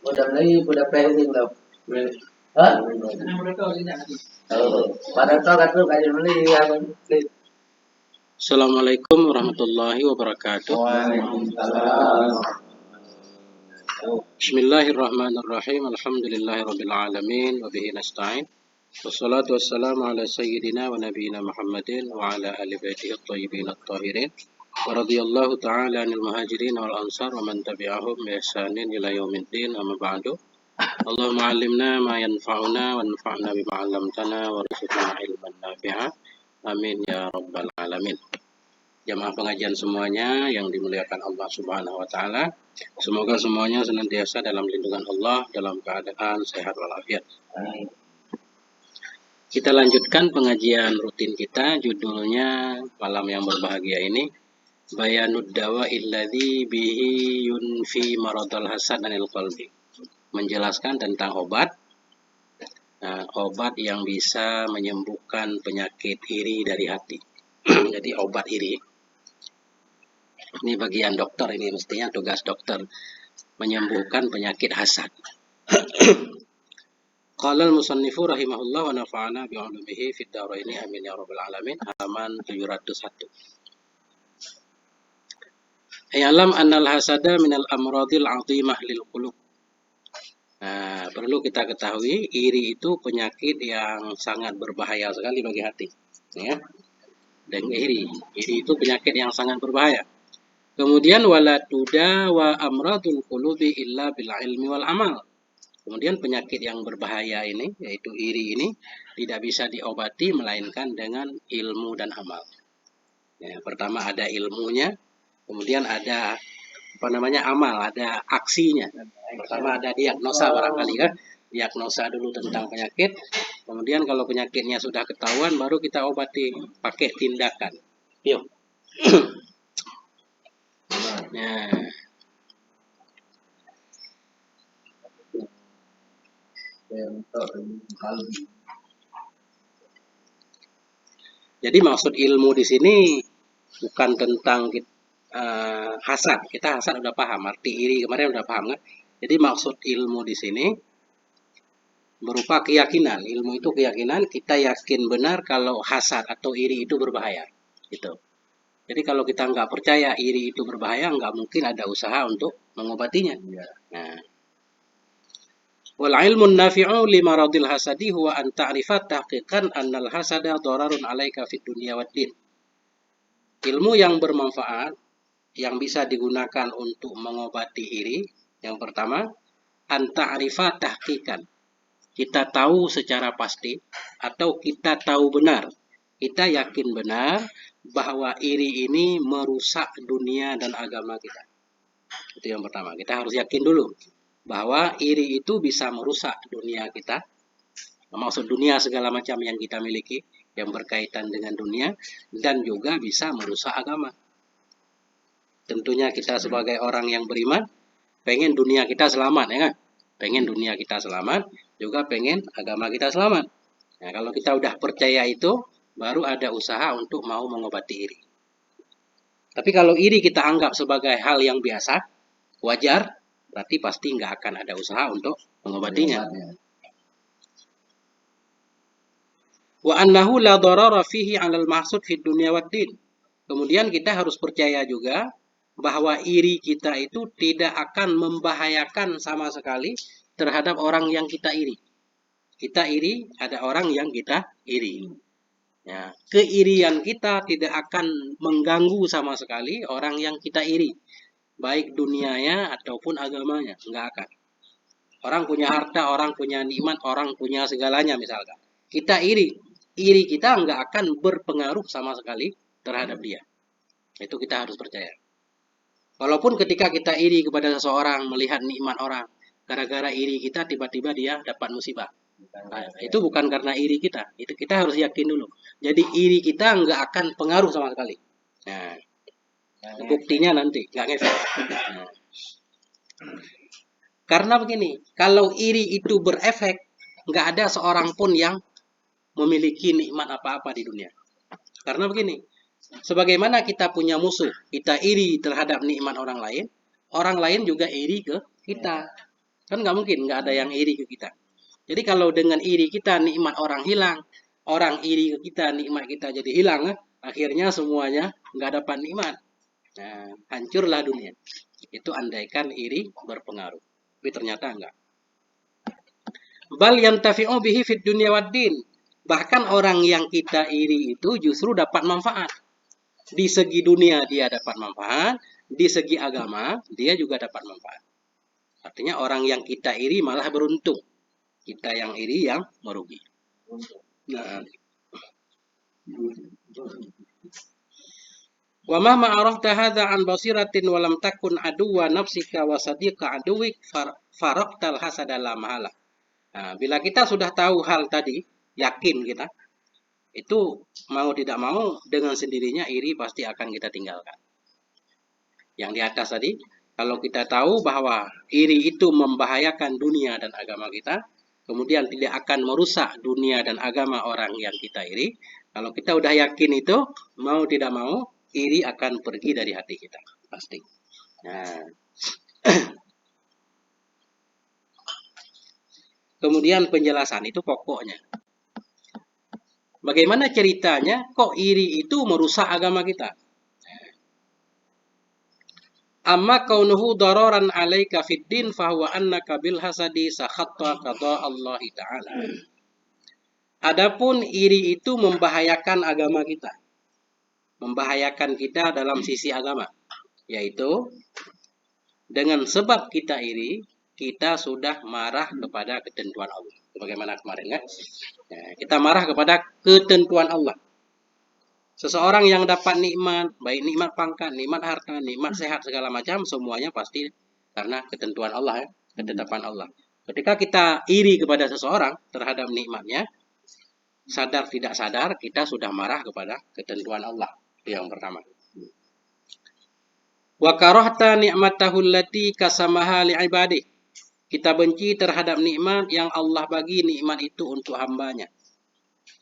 Udah lagi udah pending lah. Hah? Pada tahu kan tuh kajian beli ya. Assalamualaikum warahmatullahi wabarakatuh. Waalaikumsalam. Bismillahirrahmanirrahim. Alhamdulillahirabbil alamin wa bihi nasta'in. Wassalatu wassalamu ala sayyidina wa nabiyyina Muhammadin wa ala ali baitihi at-thayyibin at-tahirin. Wa radhiyallahu ta'ala 'anil muhajirin wal ansar wa man tabi'ahum bi ihsanin ila yaumiddin. Amma ba'du. Allahumma 'allimna ma yanfa'una wanfa'na bima 'allamtana warzuqna ilman nafi'a. Amin ya rabbal alamin. Jamaah pengajian semuanya yang dimuliakan Allah Subhanahu wa taala. Semoga semuanya senantiasa dalam lindungan Allah, dalam keadaan sehat walafiat. Kita lanjutkan pengajian rutin kita, judulnya malam yang berbahagia ini Bayanud dawa illadzi bihi yunfi maradal hasad anil qalbi. Menjelaskan tentang obat yang bisa menyembuhkan penyakit iri dari hati. Jadi obat iri. Ini bagian dokter, ini mestinya tugas dokter menyembuhkan penyakit hasad. Qala al-musannifu rahimahullah wa nafa'ana bi 'ulumihi fid dharaini amin ya rabbal alamin. Halaman 701. Ya'lam annal hasada minal amradil 'azimah lil qulub. Perlu kita ketahui iri itu penyakit yang sangat berbahaya sekali bagi hati, ya. Dan iri itu penyakit yang sangat berbahaya. Kemudian wala tudawa amradul qulubi illa bil ilmi wal amal. Kemudian penyakit yang berbahaya ini, yaitu iri ini, tidak bisa diobati melainkan dengan ilmu dan amal. Ya, pertama ada ilmunya, kemudian ada amal, ada aksinya. Pertama ada diagnosa barangkali kan, diagnosa dulu tentang penyakit. Kemudian kalau penyakitnya sudah ketahuan, baru kita obati pakai tindakan. Yuk. Nah. Jadi maksud ilmu di sini bukan tentang hasad. Kita hasad udah paham, arti iri kemarin udah paham kan? Jadi maksud ilmu di sini berupa keyakinan. Ilmu itu keyakinan, kita yakin benar kalau hasad atau iri itu berbahaya. Gitu. Jadi kalau kita nggak percaya iri itu berbahaya, nggak mungkin ada usaha untuk mengobatinya. Nah. Wal ilmun nafi'u li maradil hasadi huwa an ta'rifa tahqiqan annal hasada dararun 'alaika fid dunya wad din. Ilmu yang bermanfaat yang bisa digunakan untuk mengobati iri, yang pertama an ta'rifa tahqiqan. Kita tahu secara pasti atau kita tahu benar. Kita yakin benar bahwa iri ini merusak dunia dan agama kita. Itu yang pertama. Kita harus yakin dulu bahwa iri itu bisa merusak dunia kita. Maksud dunia segala macam yang kita miliki yang berkaitan dengan dunia dan juga bisa merusak agama. Tentunya kita sebagai orang yang beriman pengen dunia kita selamat, ya kan? Pengen dunia kita selamat, juga pengen agama kita selamat. Nah, kalau kita udah percaya itu, baru ada usaha untuk mau mengobati iri. Tapi kalau iri kita anggap sebagai hal yang biasa, wajar, berarti pasti nggak akan ada usaha untuk mengobatinya. Wa annahu la darara fihi 'alal mahsud fid dunya wad din. Kemudian kita harus percaya juga bahwa iri kita itu tidak akan membahayakan sama sekali terhadap orang yang kita iri. Kita iri, ada orang yang kita iri. Ya, keirian kita tidak akan mengganggu sama sekali orang yang kita iri, baik dunianya ataupun agamanya, enggak akan. Orang punya harta, orang punya nikmat, orang punya segalanya misalkan. Kita iri kita enggak akan berpengaruh sama sekali terhadap dia. Itu kita harus percaya. Walaupun ketika kita iri kepada seseorang, melihat nikmat orang, gara-gara iri kita tiba-tiba dia dapat musibah. Nah, itu bukan karena iri kita, itu kita harus yakin dulu. Jadi iri kita nggak akan pengaruh sama sekali. Nah, buktinya nanti nggak ngefek. Nah. Karena begini, kalau iri itu berefek, nggak ada seorang pun yang memiliki nikmat apa-apa di dunia. Karena begini, sebagaimana kita punya musuh, kita iri terhadap nikmat orang lain, orang lain juga iri ke kita. Kan nggak mungkin nggak ada yang iri ke kita. Jadi kalau dengan iri kita nikmat orang hilang, orang iri ke kita nikmat kita jadi hilang, akhirnya semuanya nggak dapat nikmat. Nah, hancurlah dunia. Itu andaikan iri berpengaruh. Tapi ternyata enggak. Bal yantafi'u bihi fid dunya waddin. Bahkan orang yang kita iri itu justru dapat manfaat. Di segi dunia dia dapat manfaat, di segi agama dia juga dapat manfaat. Artinya orang yang kita iri malah beruntung. Kita yang iri yang merugi. Nah. Wa ma ma'arafta hadza an basiratin wa lam takun aduwa nafsika wa sadiqa aduwik faraqtal hasada la mahala. Nah, bila kita sudah tahu hal tadi, yakin kita, itu mau tidak mau dengan sendirinya iri pasti akan kita tinggalkan. Yang di atas tadi, kalau kita tahu bahwa iri itu membahayakan dunia dan agama kita, kemudian tidak akan merusak dunia dan agama orang yang kita iri, kalau kita udah yakin itu, mau tidak mau, iri akan pergi dari hati kita. Pasti. Nah. Kemudian penjelasan itu pokoknya. Bagaimana ceritanya kok iri itu merusak agama kita? Amma kaunuhu dararan alaika fid din fahuwa annaka bil hasadi sakhatta qada Allah taala. Adapun iri itu membahayakan agama kita. Membahayakan kita dalam sisi agama, yaitu dengan sebab kita iri, kita sudah marah kepada ketentuan Allah. Bagaimana kemarin kan? Nah, kita marah kepada ketentuan Allah. Seseorang yang dapat nikmat, baik nikmat pangkat, nikmat harta, nikmat sehat, segala macam, semuanya pasti karena ketentuan Allah, ya, ketetapan Allah. Ketika kita iri kepada seseorang terhadap nikmatnya, sadar tidak sadar, kita sudah marah kepada ketentuan Allah. Itu yang pertama. Wa karahta ni'matahu allati kasamaha li'ibadih. Kita benci terhadap nikmat yang Allah bagi nikmat itu untuk hambanya.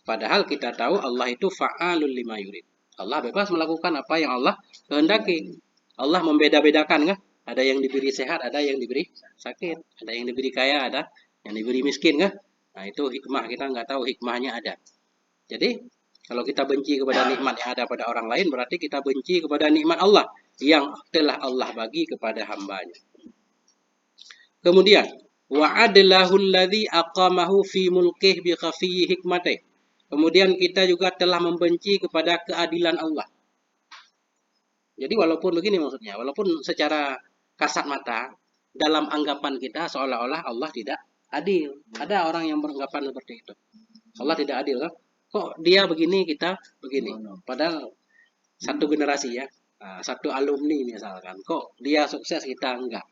Padahal kita tahu Allah itu fa'alul lima yurid. Allah bebas melakukan apa yang Allah kehendaki. Allah membeda-bedakan kan? Ada yang diberi sehat, ada yang diberi sakit. Ada yang diberi kaya, ada yang diberi miskin kan? Nah itu hikmah, kita nggak tahu hikmahnya ada. Jadi kalau kita benci kepada nikmat yang ada pada orang lain, berarti kita benci kepada nikmat Allah yang telah Allah bagi kepada hambanya. Kemudian, wa'adlahu alladhi aqamahu fi mulkih bi khafiyyi hikmatih. Kemudian kita juga telah membenci kepada keadilan Allah. Jadi walaupun begini maksudnya, walaupun secara kasat mata, dalam anggapan kita seolah-olah Allah tidak adil. Ada orang yang beranggapan seperti itu. Allah tidak adil kan? Kok dia begini, kita begini. Padahal satu generasi ya, satu alumni misalkan. Kok dia sukses, kita enggak.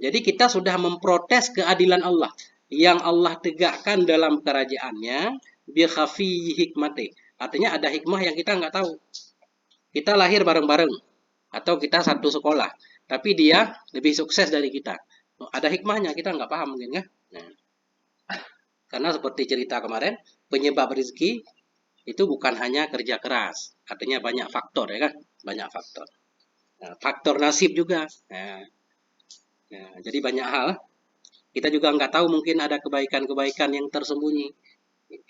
Jadi kita sudah memprotes keadilan Allah yang Allah tegakkan dalam kerajaannya bi khafi hikmati. Artinya ada hikmah yang kita nggak tahu. Kita lahir bareng-bareng atau kita satu sekolah, tapi dia lebih sukses dari kita. Ada hikmahnya, kita nggak paham mungkin kan? Nah, karena seperti cerita kemarin, penyebab rezeki itu bukan hanya kerja keras, artinya banyak faktor ya kan? Banyak faktor. Nah, faktor nasib juga. Nah, jadi banyak hal, kita juga nggak tahu, mungkin ada kebaikan-kebaikan yang tersembunyi,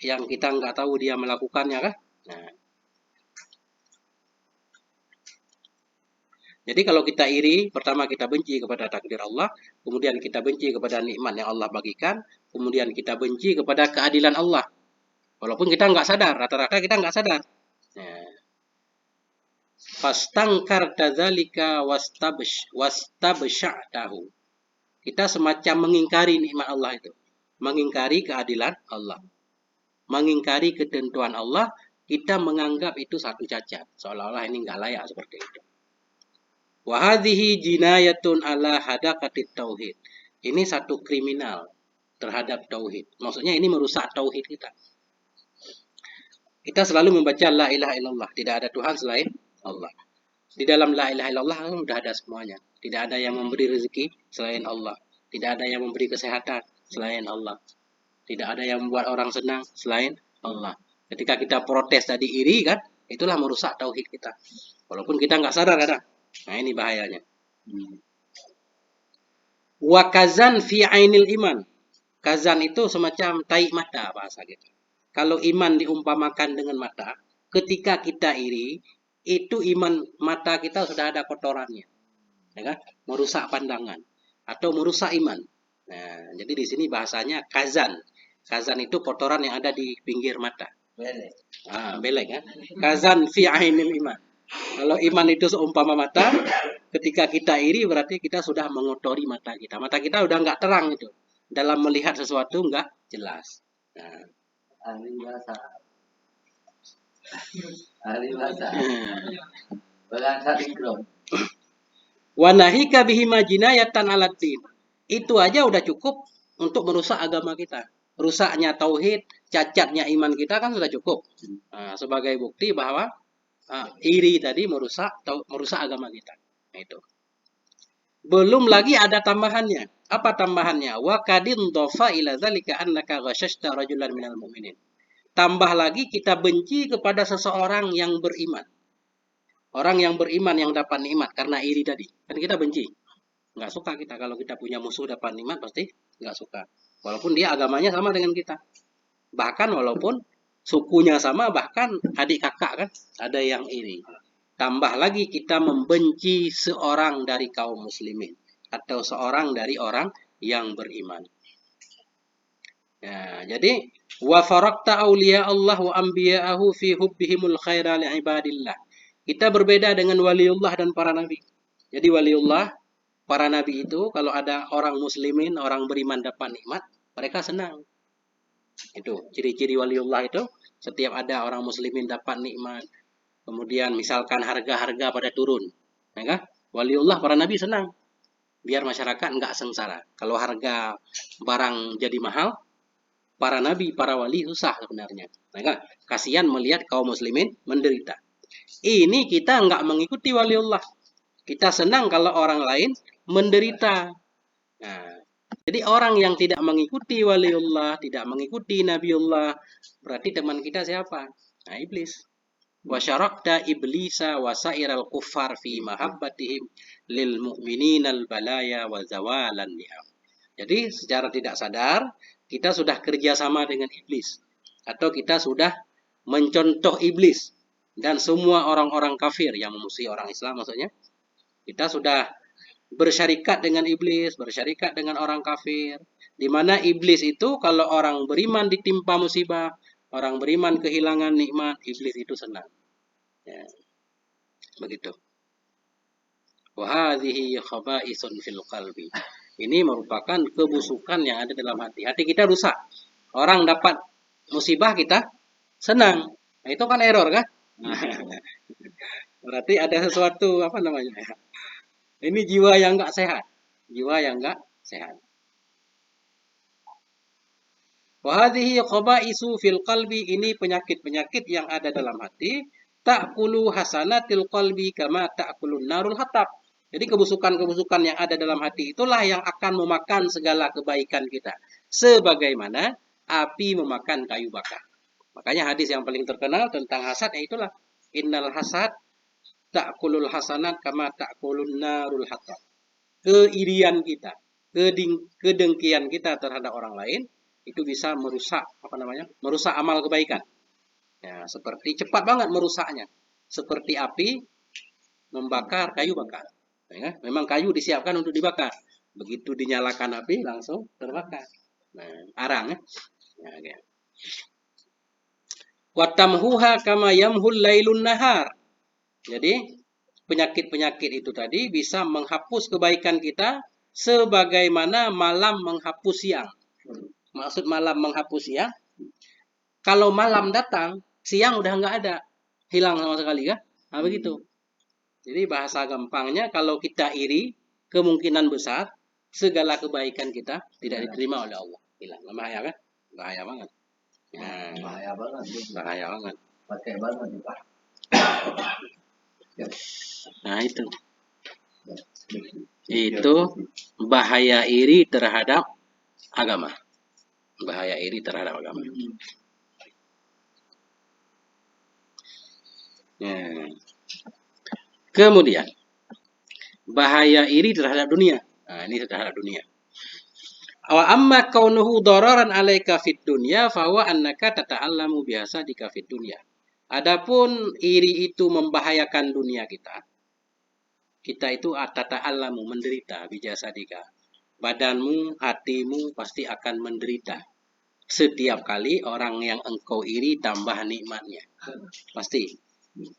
yang kita nggak tahu dia melakukannya kan? Nah, jadi kalau kita iri, pertama kita benci kepada takdir Allah, kemudian kita benci kepada nikmat yang Allah bagikan, kemudian kita benci kepada keadilan Allah. Walaupun kita nggak sadar, rata-rata kita nggak sadar. Nah, fastangkarta dzalika wastabsya'tahu. Kita semacam mengingkari nikmat Allah itu. Mengingkari keadilan Allah. Mengingkari ketentuan Allah, kita menganggap itu satu cacat. Seolah-olah ini nggak layak seperti itu. Wa hadhihi jinayatun ala hadaqatit tauhid. Ini satu kriminal terhadap tauhid. Maksudnya ini merusak tauhid kita. Kita selalu membaca la ilaha illallah, tidak ada Tuhan selain Allah. Di dalam la ilaha illallah sudah ada semuanya. Tidak ada yang memberi rezeki selain Allah. Tidak ada yang memberi kesehatan selain Allah. Tidak ada yang membuat orang senang selain Allah. Ketika kita protes tadi iri kan, itulah merusak tauhid kita. Walaupun kita nggak sadar kadang. Nah ini bahayanya. Wa kazan fi ainil iman. Kazan itu semacam taik mata bahasa kita. Kalau iman diumpamakan dengan mata, ketika kita iri, itu iman mata kita sudah ada kotorannya, ya kan? Merusak pandangan atau merusak iman. Nah, jadi di sini bahasanya kazan. Kazan itu kotoran yang ada di pinggir mata. Belek. Belek kan? Kazan fi ainil iman. Kalau iman itu seumpama mata, ketika kita iri berarti kita sudah mengotori mata kita. Mata kita udah nggak terang itu. Dalam melihat sesuatu nggak jelas. Nah. Ahli bahasa. Ahli bahasa. Bahasa ikram. Wanahika bihi majinayatan alatin. Itu aja udah cukup untuk merusak agama kita. Rusaknya tauhid, cacatnya iman kita kan sudah cukup. Nah, sebagai bukti bahwa iri tadi merusak agama kita. Nah, itu. Belum lagi ada tambahannya. Apa tambahannya? Wa kadin dofa ila dzalika annaka ghasyashta rajulan minal mu'minin. Tambah lagi kita benci kepada seseorang yang beriman. Orang yang beriman yang dapat nikmat karena iri tadi. Kan kita benci. Nggak suka kita. Kalau kita punya musuh dapat nikmat pasti nggak suka. Walaupun dia agamanya sama dengan kita. Bahkan walaupun sukunya sama, bahkan adik kakak kan. Ada yang iri. Tambah lagi kita membenci seorang dari kaum muslimin. Atau seorang dari orang yang beriman. Ya, jadi wa farakta auliya Allah wa anbiya'ahu fi hubbihimul khaira li'ibadillah. Kita berbeda dengan waliullah dan para nabi. Jadi waliullah, para nabi itu kalau ada orang muslimin, orang beriman dapat nikmat, mereka senang. Itu ciri-ciri waliullah itu, setiap ada orang muslimin dapat nikmat. Kemudian misalkan harga-harga pada turun, ya kan? Waliullah para nabi senang. Biar masyarakat enggak sengsara. Kalau harga barang jadi mahal, para nabi, para wali susah sebenarnya. Nah, kasihan melihat kaum muslimin menderita. Ini kita enggak mengikuti waliullah. Kita senang kalau orang lain menderita. Nah, jadi orang yang tidak mengikuti waliullah, tidak mengikuti nabiullah, berarti teman kita siapa? Nah, iblis. Wa syarakta iblisa wa sairal kuffar fi mahabbatihim lil mu'mininal balaya wa zawalan ni'am. Jadi secara tidak sadar kita sudah kerjasama dengan iblis atau kita sudah mencontoh iblis dan semua orang-orang kafir yang memusuhi orang Islam maksudnya. Kita sudah bersyarikat dengan iblis, bersyarikat dengan orang kafir. Di mana iblis itu kalau orang beriman ditimpa musibah, orang beriman kehilangan nikmat, iblis itu senang. Ya, begitu. Wa hadhihi khaba'isun fil qalbi. Ini merupakan kebusukan yang ada dalam hati. Hati kita rusak. Orang dapat musibah kita senang. Nah, itu kan error kan? Berarti ada sesuatu apa namanya? Ini jiwa yang enggak sehat. Jiwa yang enggak sehat. Wa hadhihi khaba'isu fil qalbi, ini penyakit-penyakit yang ada dalam hati. Ta'kulu hasanatil qalbi kama ta'kulun narul hatab. Jadi kebusukan-kebusukan yang ada dalam hati itulah yang akan memakan segala kebaikan kita. Sebagaimana api memakan kayu bakar. Makanya hadis yang paling terkenal tentang hasad itulah. Innal hasad ta'kulul hasanat kama ta'kulun narul hatab. Keirian kita, kedengkian kita terhadap orang lain itu bisa merusak merusak amal kebaikan. Ya, seperti cepat banget merusaknya. Seperti api membakar kayu bakar. Ya, memang kayu disiapkan untuk dibakar. Begitu dinyalakan api langsung terbakar. Nah, arang ya. Ya. Watamhuha kama yamhul lailun nahar. Jadi penyakit-penyakit itu tadi bisa menghapus kebaikan kita sebagaimana malam menghapus siang. Maksud malam menghapus siang, kalau malam datang, siang udah nggak ada. Hilang sama sekali kan? Nah begitu. Jadi bahasa gampangnya kalau kita iri, kemungkinan besar segala kebaikan kita tidak diterima oleh Allah. Hilang. Bahaya kan? Bahaya banget. Nah, Bahaya banget. bahaya banget. Pakai banget Pak. Nah itu. Itu bahaya iri terhadap agama. Bahaya iri terhadap agama. Ya. Kemudian bahaya iri terhadap dunia. Nah, ini terhadap dunia. Wa amma kaunuhu dararan alaika fid dunya fa huwa annaka tata'allamu biasa di fid dunya. Adapun iri itu membahayakan dunia kita. Kita itu tata'allamu menderita bijasadika. Badanmu, hatimu pasti akan menderita. Setiap kali orang yang engkau iri tambah nikmatnya. Pasti.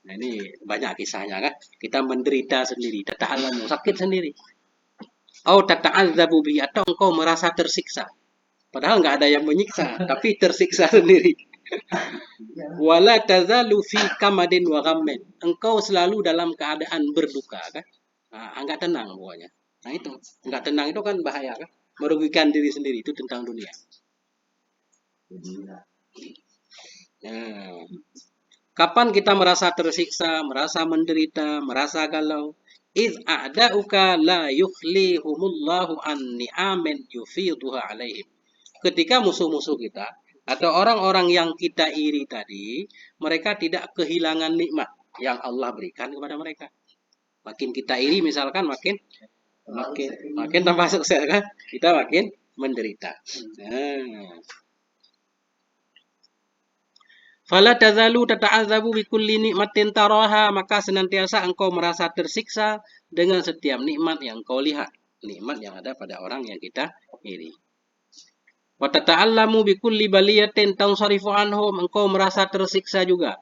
Nah, ini banyak kisahnya kan. Kita menderita sendiri, tata'allamu, sakit sendiri. Au tata'adzabu bi, atau engkau merasa tersiksa. Padahal nggak ada yang menyiksa, tapi tersiksa sendiri. Wala tazalu fi kamadin wa ghammin. Engkau selalu dalam keadaan berduka kan? Nah, enggak tenang pokoknya. Nah itu, enggak tenang itu kan bahaya kan? Merugikan diri sendiri, itu tentang dunia. Nah, kapan kita merasa tersiksa, merasa menderita, merasa galau? Iz a'da'uka la yukhlihumullahu an ni'amin yufiduha alaihim. Ketika musuh-musuh kita atau orang-orang yang kita iri tadi, mereka tidak kehilangan nikmat yang Allah berikan kepada mereka. Makin kita iri misalkan makin tambah sukses kan, kita makin menderita. Nah. Fala tazalu tata'adzabu bi kulli nikmatin taraha, maka senantiasa engkau merasa tersiksa dengan setiap nikmat yang engkau lihat, nikmat yang ada pada orang yang kita iri. Wa tata'allamu bi kulli baliyatin tansarifu anhum, engkau merasa tersiksa juga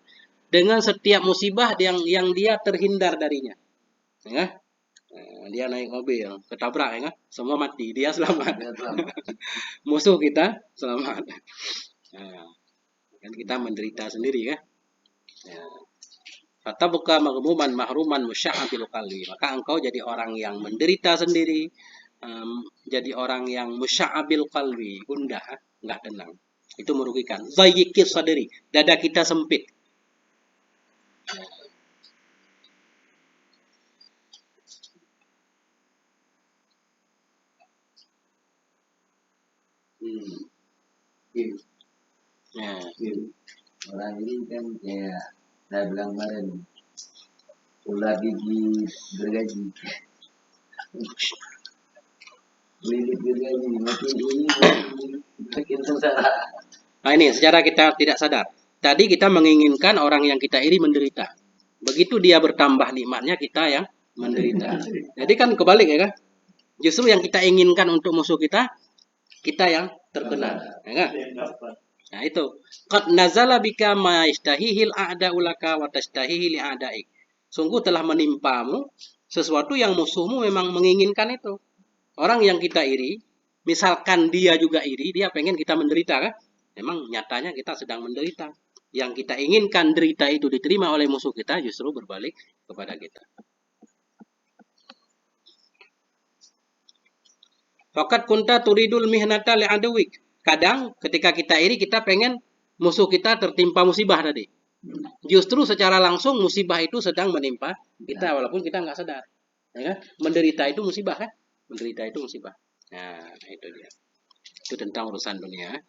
dengan setiap musibah yang dia terhindar darinya. Ya. Dia naik mobil, ketabrak ya, semua mati, dia selamat. Musuh kita selamat. Nah, kan kita menderita sendiri ya. Kata buka maghmuman mahruman musya'abil qalbi, maka engkau jadi orang yang menderita sendiri, jadi orang yang musya'abil qalbi, gundah, enggak tenang. Itu merugikan. Zayyikis sadri, dada kita sempit. Nah, Orang ini kan kayak saya bilang kemarin, ular gigi gergaji, lilit gergaji, makin ini makin sengsara. Nah ini secara kita tidak sadar. Tadi kita menginginkan orang yang kita iri menderita. Begitu dia bertambah nikmatnya, kita yang menderita. Jadi kan kebalik ya kan? Justru yang kita inginkan untuk musuh kita yang terkena. Ya kan? Nah itu. Qad nazala bika ma yastahihil a'da'u laka wa tastahihi li'ada'ik. Sungguh telah menimpamu sesuatu yang musuhmu memang menginginkan itu. Orang yang kita iri, misalkan dia juga iri, dia pengen kita menderita kan? Memang nyatanya kita sedang menderita. Yang kita inginkan derita itu diterima oleh musuh kita justru berbalik kepada kita. Fakat kunta turidul mihnata li'aduwik. Kadang ketika kita iri kita pengen musuh kita tertimpa musibah tadi. Justru secara langsung musibah itu sedang menimpa kita walaupun kita nggak sadar. Ya kan? Menderita itu musibah kan? Menderita itu musibah. Nah, itu dia. Itu tentang urusan dunia.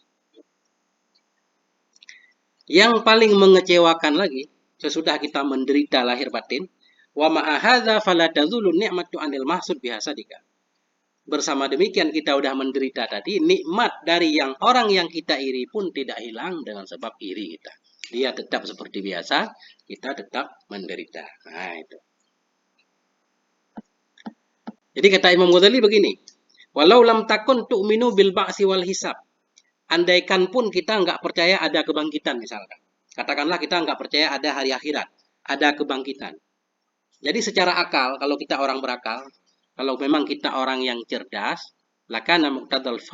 Yang paling mengecewakan lagi, sesudah kita menderita lahir batin, wa ma'ahadza fala tazulu ni'matu 'anil mahsud bihasadika. Bersama demikian kita udah menderita tadi, nikmat dari yang orang yang kita iri pun tidak hilang dengan sebab iri kita. Dia tetap seperti biasa, kita tetap menderita. Nah, itu. Jadi kata Imam Ghazali begini, walau lam takun tu'minu bil ba'si wal hisab. Andaikan pun kita nggak percaya ada kebangkitan misalkan. Katakanlah kita nggak percaya ada hari akhirat, ada kebangkitan. Jadi secara akal, kalau kita orang berakal, kalau memang kita orang yang cerdas, lakana muqtadal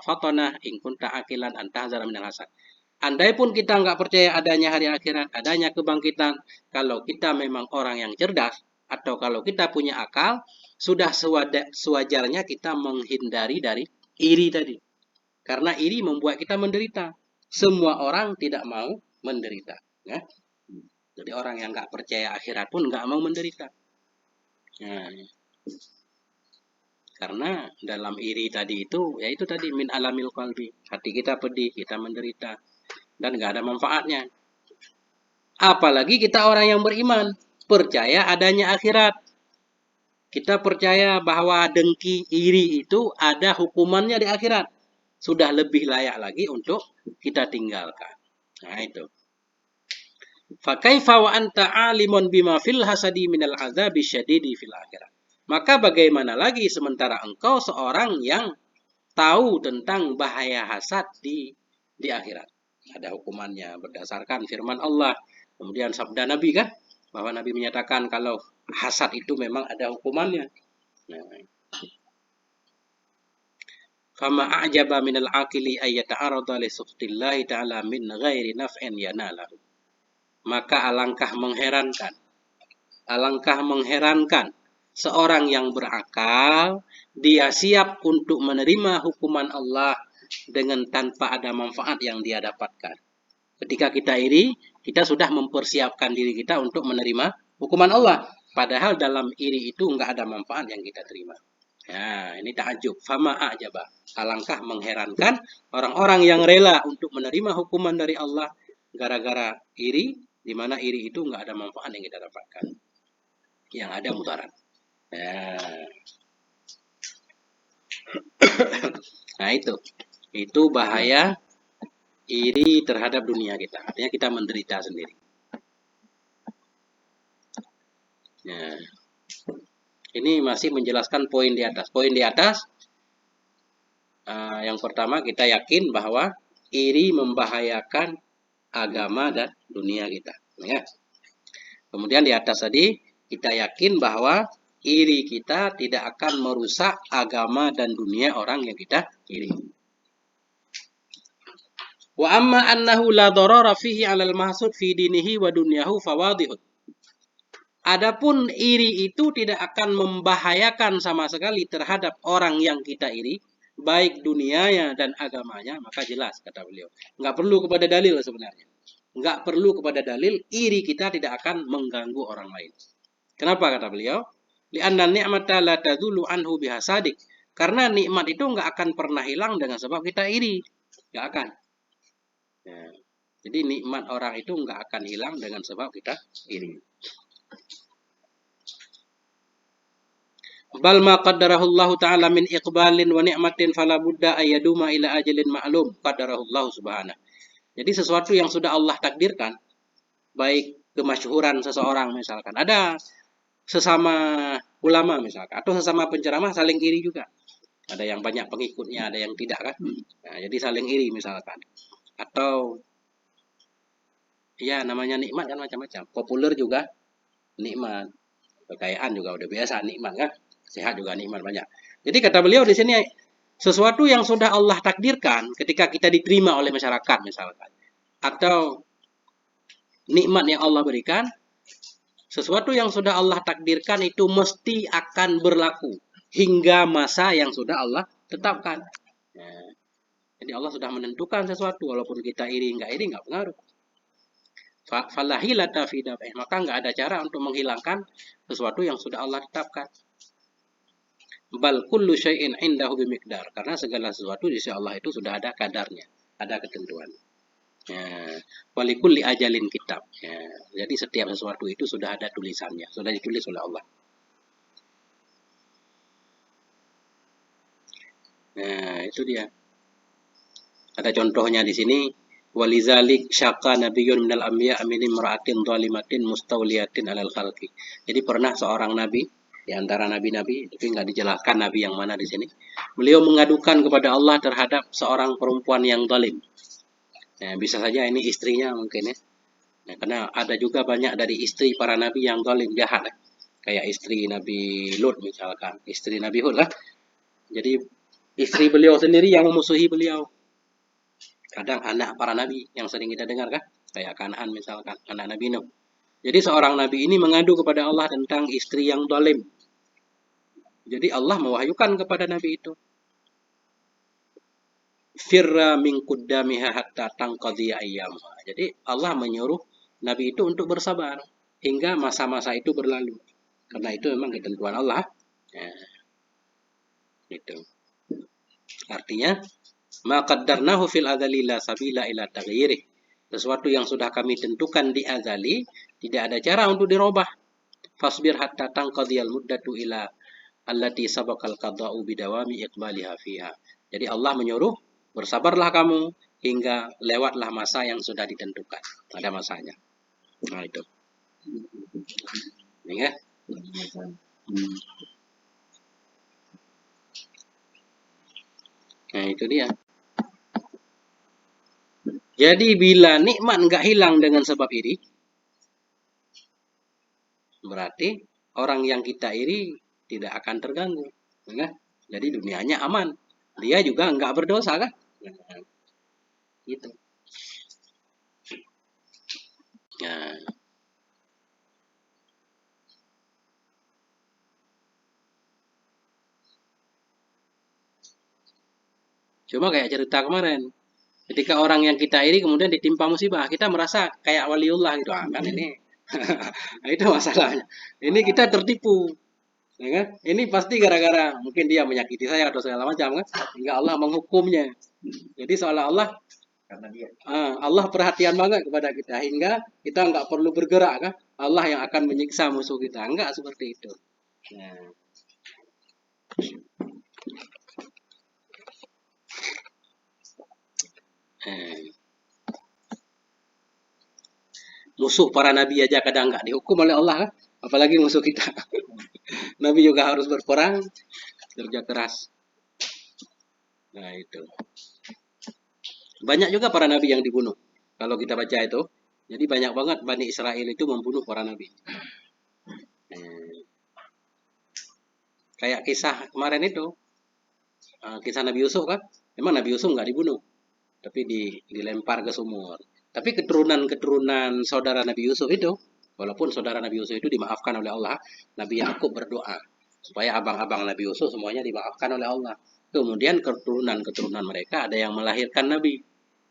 fatonah in kunta akilan antahzara minal hasad. Andai pun kita nggak percaya adanya hari akhirat, adanya kebangkitan, kalau kita memang orang yang cerdas, atau kalau kita punya akal, sudah sewajarnya kita menghindari dari iri tadi. Karena iri membuat kita menderita. Semua orang tidak mau menderita. Ya? Jadi orang yang nggak percaya akhirat pun nggak mau menderita. Nah, karena dalam iri tadi itu, ya itu tadi min alamil qalbi. Hati kita pedih, kita menderita. Dan nggak ada manfaatnya. Apalagi kita orang yang beriman. Percaya adanya akhirat. Kita percaya bahwa dengki, iri itu ada hukumannya di akhirat. Sudah lebih layak lagi untuk kita tinggalkan. Nah itu. Fakaifa wa anta alimun bima fil hasadi minal azabi syadidi fil akhirat. Maka bagaimana lagi sementara engkau seorang yang tahu tentang bahaya hasad di akhirat. Ada hukumannya berdasarkan firman Allah. Kemudian sabda Nabi kan, bahwa Nabi menyatakan kalau hasad itu memang ada hukumannya. Nah, fama a'jaba minal aqili ayyata'arada li sukhtillahi ta'ala min ghairi naf'in yanalahu. Maka alangkah mengherankan seorang yang berakal, dia siap untuk menerima hukuman Allah dengan tanpa ada manfaat yang dia dapatkan. Ketika kita iri, kita sudah mempersiapkan diri kita untuk menerima hukuman Allah. Padahal dalam iri itu enggak ada manfaat yang kita terima. Ya, ini ta'ajub. Fama a'jaba. Alangkah mengherankan orang-orang yang rela untuk menerima hukuman dari Allah gara-gara iri, di mana iri itu enggak ada manfaat yang kita dapatkan. Yang ada mudarat. Ya. Nah itu bahaya iri terhadap dunia kita. Artinya kita menderita sendiri. Ya. Ini masih menjelaskan poin di atas. Poin di atas, yang pertama kita yakin bahwa iri membahayakan agama dan dunia kita. Ya. Kemudian di atas tadi kita yakin bahwa iri kita tidak akan merusak agama dan dunia orang yang kita iri. Wa amma annahu la darara fihi 'alal mahsud fi dinihi wa dunyahu fawadihun. Adapun iri itu tidak akan membahayakan sama sekali terhadap orang yang kita iri, baik dunianya dan agamanya, maka jelas kata beliau. Enggak perlu kepada dalil sebenarnya. Enggak perlu kepada dalil, iri kita tidak akan mengganggu orang lain. Kenapa kata beliau? Li'anna ni'mata la tadulu anhu bihasadik. Karena nikmat itu enggak akan pernah hilang dengan sebab kita iri. Enggak akan. Ya. Jadi nikmat orang itu enggak akan hilang dengan sebab kita iri. Bal ma qaddarahullahu ta'ala min iqbalin wa ni'matin fala budda ayyaduma ila ajalin ma'lum qaddarahullahu subhanahu. Jadi sesuatu yang sudah Allah takdirkan, baik kemasyhuran seseorang misalkan, ada sesama ulama misalkan, atau sesama penceramah saling iri juga. Ada yang banyak pengikutnya, ada yang tidak kan. Nah, jadi saling iri misalkan. Atau ya namanya nikmat kan macam-macam. Populer juga nikmat. Kekayaan juga udah biasa nikmat kan. Sehat juga nikmat banyak. Jadi kata beliau di sini sesuatu yang sudah Allah takdirkan ketika kita diterima oleh masyarakat misalkan, atau nikmat yang Allah berikan, sesuatu yang sudah Allah takdirkan itu mesti akan berlaku hingga masa yang sudah Allah tetapkan. Ya. Jadi Allah sudah menentukan sesuatu, walaupun kita iri enggak pengaruh. Falahilata fi daf'ih, maka enggak ada cara untuk menghilangkan sesuatu yang sudah Allah tetapkan. Bal kullu syai'in indahu bimiqdar, karena segala sesuatu di sisi Allah itu sudah ada kadarnya, ada ketentuan. Ya, walikulli ajalin kitab. Ya, jadi setiap sesuatu itu sudah ada tulisannya, sudah ditulis oleh Allah. Nah, itu dia. Ada contohnya di sini. Walizalik syaqqa nabiyyun minal anbiya min imra'atin dhalimatin mustawliyatin 'alal khalqi. Jadi pernah seorang nabi di antara nabi-nabi, tapi nggak dijelaskan nabi yang mana di sini. Beliau mengadukan kepada Allah terhadap seorang perempuan yang zalim. Nah, bisa saja ini istrinya mungkin ya. Nah, karena ada juga banyak dari istri para nabi yang zalim, jahat. Kayak istri Nabi Lut misalkan, istri Nabi Hud lah. Jadi istri beliau sendiri yang memusuhi beliau. Kadang anak para nabi yang sering kita dengar kan, kayak Kan'an misalkan, anak Nabi Nuh. Jadi seorang nabi ini mengadu kepada Allah tentang istri yang zalim. Jadi Allah mewahyukan kepada nabi itu, firra min quddamiha hatta tanqadhi ayyamha. Jadi Allah menyuruh nabi itu untuk bersabar hingga masa-masa itu berlalu. Karena itu memang ketentuan Allah. Ya. Itu. Artinya, ma qaddarnahu fil adzali la sabila ila taghyirih. Sesuatu yang sudah kami tentukan di azali, tidak ada cara untuk dirubah. Fasbir hatta tanqadhiyal muddatu ila allati sabaqal qada'u bidawami iqbaliha fiha. Jadi Allah menyuruh bersabarlah kamu hingga lewatlah masa yang sudah ditentukan. Ada masanya. Nah itu. Ini ya. Nah itu dia. Jadi bila nikmat nggak hilang dengan sebab iri, berarti orang yang kita iri tidak akan terganggu. Ya? Jadi dunianya aman. Dia juga nggak berdosa kan? Nah, gitu. Nah, cuma kayak cerita kemarin. Ketika orang yang kita iri kemudian ditimpa musibah, kita merasa kayak waliullah gitu. Ah, kan ini. Nah, itu masalahnya. Ini kita tertipu. Ya kan? Ini pasti gara-gara mungkin dia menyakiti saya atau segala macam kan? Hingga Allah menghukumnya. Jadi seolah-olah Karena dia. Allah perhatian banget kepada kita hingga kita nggak perlu bergerak kan? Allah yang akan menyiksa musuh kita. Enggak seperti itu. Nah, musuh para nabi aja kadang nggak dihukum oleh Allah kan? Apalagi musuh kita. Nabi juga harus berperang, kerja keras. Nah itu. Banyak juga para nabi yang dibunuh. Kalau kita baca itu, jadi banyak banget Bani Israel itu membunuh para nabi. Kayak kisah kemarin itu, kisah Nabi Yusuf kan, memang Nabi Yusuf nggak dibunuh, tapi dilempar ke sumur. Tapi keturunan saudara Nabi Yusuf itu, walaupun saudara Nabi Yusuf itu dimaafkan oleh Allah, Nabi Yakub berdoa supaya abang-abang Nabi Yusuf semuanya dimaafkan oleh Allah. Kemudian keturunan mereka ada yang melahirkan Nabi.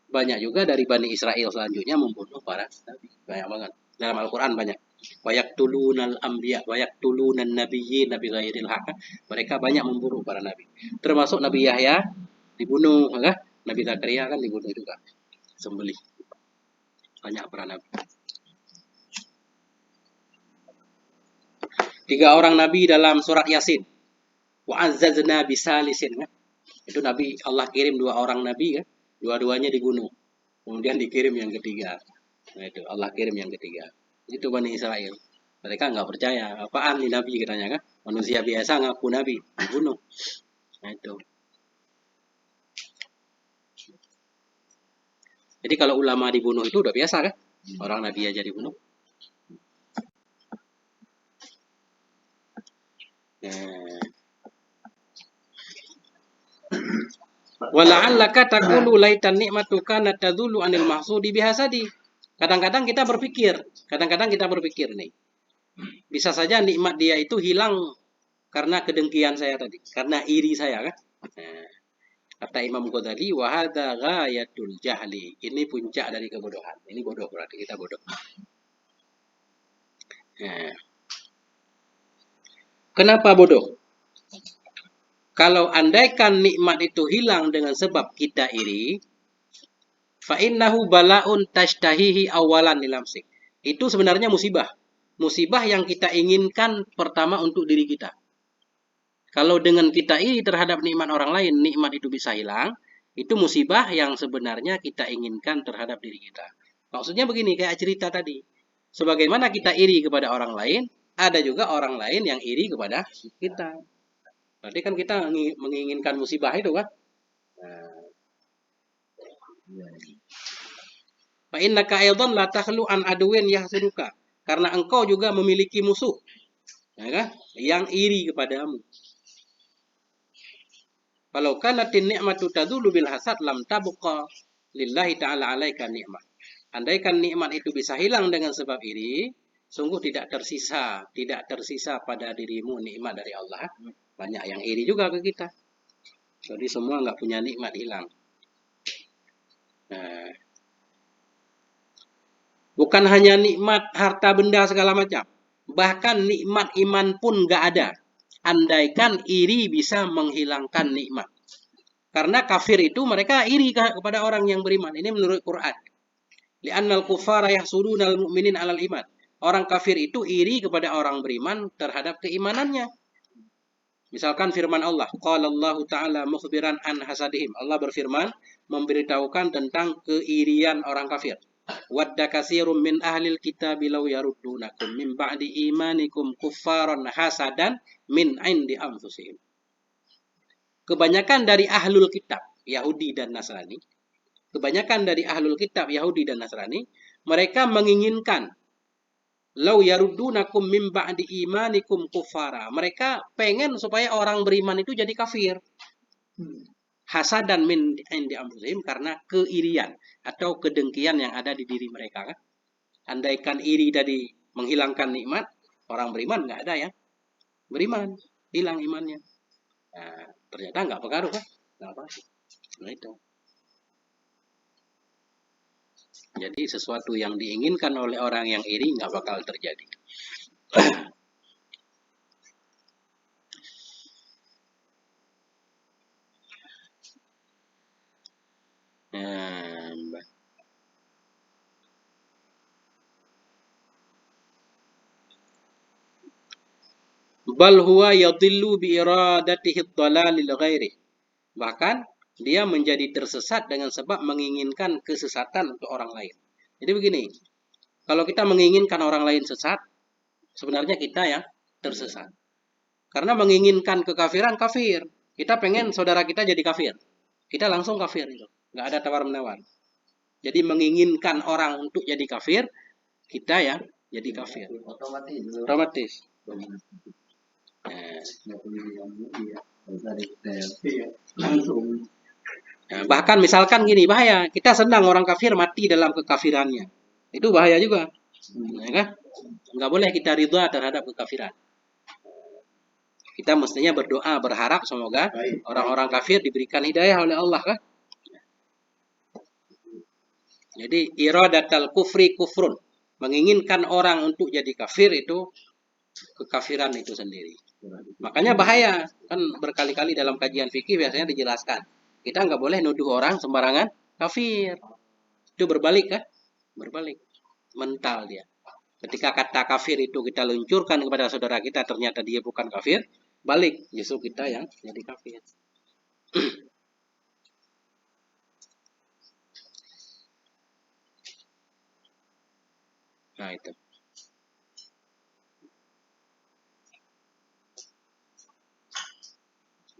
Banyak juga dari Bani Israel selanjutnya membunuh para Nabi. Banyak banget. Dalam Al-Quran banyak. Wayaktulunal anbiya, wayaktulunan nabiyyin nabi ghairil haq. Mereka banyak membunuh para nabi. Termasuk Nabi Yahya dibunuh, kan? Nabi Zakaria kan dibunuh juga. Sembelih. Banyak para nabi. 3 orang nabi dalam surat Yasin. Wa azzazna bisalisin, kan? Itu Nabi Allah kirim 2 orang nabi kan. Dua-duanya dibunuh. Kemudian dikirim yang ketiga. Nah itu Allah kirim yang ketiga. Itu Bani Israel. Mereka nggak percaya. Apaan nih Nabi katanya kan? Manusia biasa ngaku Nabi. Dibunuh. Nah itu. Jadi kalau ulama dibunuh itu udah biasa kan? Orang Nabi aja dibunuh. Wala'allaka taqulu laitan ni'matu kanat tadullu 'anil mahsudi bihasadi. Kadang-kadang kita berpikir nih. Bisa saja nikmat dia itu hilang karena kedengkian saya tadi, karena iri saya kan. Nah, kata Imam Ghazali, wa hadza ghayatul jahli. Ini puncak dari kebodohan. Ini bodoh berarti kita bodoh. Nah, kenapa bodoh? Kalau andaikan nikmat itu hilang dengan sebab kita iri, fa innahu bala'un tashtahihi awalan lilamsik. Itu sebenarnya musibah. Musibah yang kita inginkan pertama untuk diri kita. Kalau dengan kita iri terhadap nikmat orang lain, nikmat itu bisa hilang, itu musibah yang sebenarnya kita inginkan terhadap diri kita. Maksudnya begini, kayak cerita tadi. Sebagaimana kita iri kepada orang lain, ada juga orang lain yang iri kepada kita. Berarti kan kita menginginkan musibah itu kan. Fa innaka aidan la takhlu an aduwin yahsuduka. Karena engkau juga memiliki musuh, ya kan? Yang iri kepadamu. Kalau kanatin ni'matu tadulu bil hasad lam tabqa lillahi ta'ala 'alaika ni'mah. Andaikan nikmat itu bisa hilang dengan sebab iri, sungguh tidak tersisa pada dirimu nikmat dari Allah. Banyak yang iri juga ke kita. Jadi semua nggak punya nikmat hilang. Nah, bukan hanya nikmat harta benda segala macam. Bahkan nikmat iman pun nggak ada. Andaikan iri bisa menghilangkan nikmat. Karena kafir itu mereka iri kepada orang yang beriman. Ini menurut Quran. Li'annal kufara yahsudunal mu'minin alal iman. Orang kafir itu iri kepada orang beriman terhadap keimanannya. Misalkan firman Allah, qala Allah Ta'ala mukhbiran an hasadihim. Allah berfirman memberitahukan tentang keirian orang kafir. Wadda katsirum min ahlil kitabi law yaruddunakum min ba'di imanikum kuffaran hasadan min indi anfusihim. Kebanyakan dari ahlul kitab, Yahudi dan Nasrani, mereka menginginkan lau yaruddunakum min ba'di imanikum kuffara. Mereka pengen supaya orang beriman itu jadi kafir. Hasadan min indi anfusihim, karena keirian atau kedengkian yang ada di diri mereka kan. Andaikan iri tadi menghilangkan nikmat, orang beriman nggak ada ya. Beriman, hilang imannya. Nah, ternyata nggak pengaruh kan? Nggak apa. Nah itu. Jadi sesuatu yang diinginkan oleh orang yang iri nggak bakal terjadi. Bal huwa yadillu bi iradatihi dhalalil ghairi. Bahkan dia menjadi tersesat dengan sebab menginginkan kesesatan untuk orang lain. Jadi begini, kalau kita menginginkan orang lain sesat, sebenarnya kita yang tersesat. Karena menginginkan kekafiran, kafir. Kita pengen saudara kita jadi kafir. Kita langsung kafir itu. Nggak ada tawar-menawar. Jadi menginginkan orang untuk jadi kafir, kita ya jadi kafir. Otomatis. Nah, bahkan misalkan gini, bahaya. Kita senang orang kafir mati dalam kekafirannya. Itu bahaya juga. Ya kan? Nggak boleh kita ridha terhadap kekafiran. Kita mestinya berdoa, berharap semoga orang-orang kafir diberikan hidayah oleh Allah kan. Jadi iradatal kufri kufrun. Menginginkan orang untuk jadi kafir itu kekafiran itu sendiri. Makanya bahaya. Kan berkali-kali dalam kajian fikih biasanya dijelaskan. Kita nggak boleh nuduh orang sembarangan kafir. Itu berbalik kan? Berbalik. Mental dia. Ketika kata kafir itu kita luncurkan kepada saudara kita, ternyata dia bukan kafir, balik. Justru kita yang jadi kafir. Nah itu.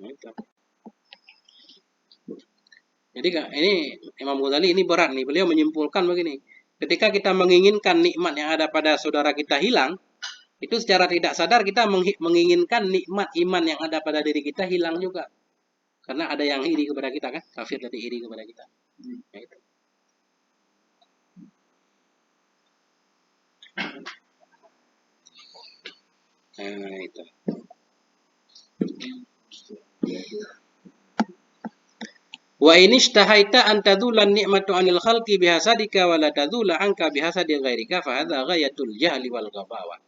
Nah, itu. Jadi ini Imam Ghazali ini berat nih. Beliau menyimpulkan begini. Ketika kita menginginkan nikmat yang ada pada saudara kita hilang, itu secara tidak sadar kita menginginkan nikmat iman yang ada pada diri kita hilang juga. Karena ada yang iri kepada kita kan. Kafir tadi iri kepada kita. Nah, itu. Nah, itu. Wa inishtahaita an tadula ni'matu 'anil khalqi bihasadika wa la tadula anka bihasadi ghairika fa hadza ghayatul jahli wal ghabawa.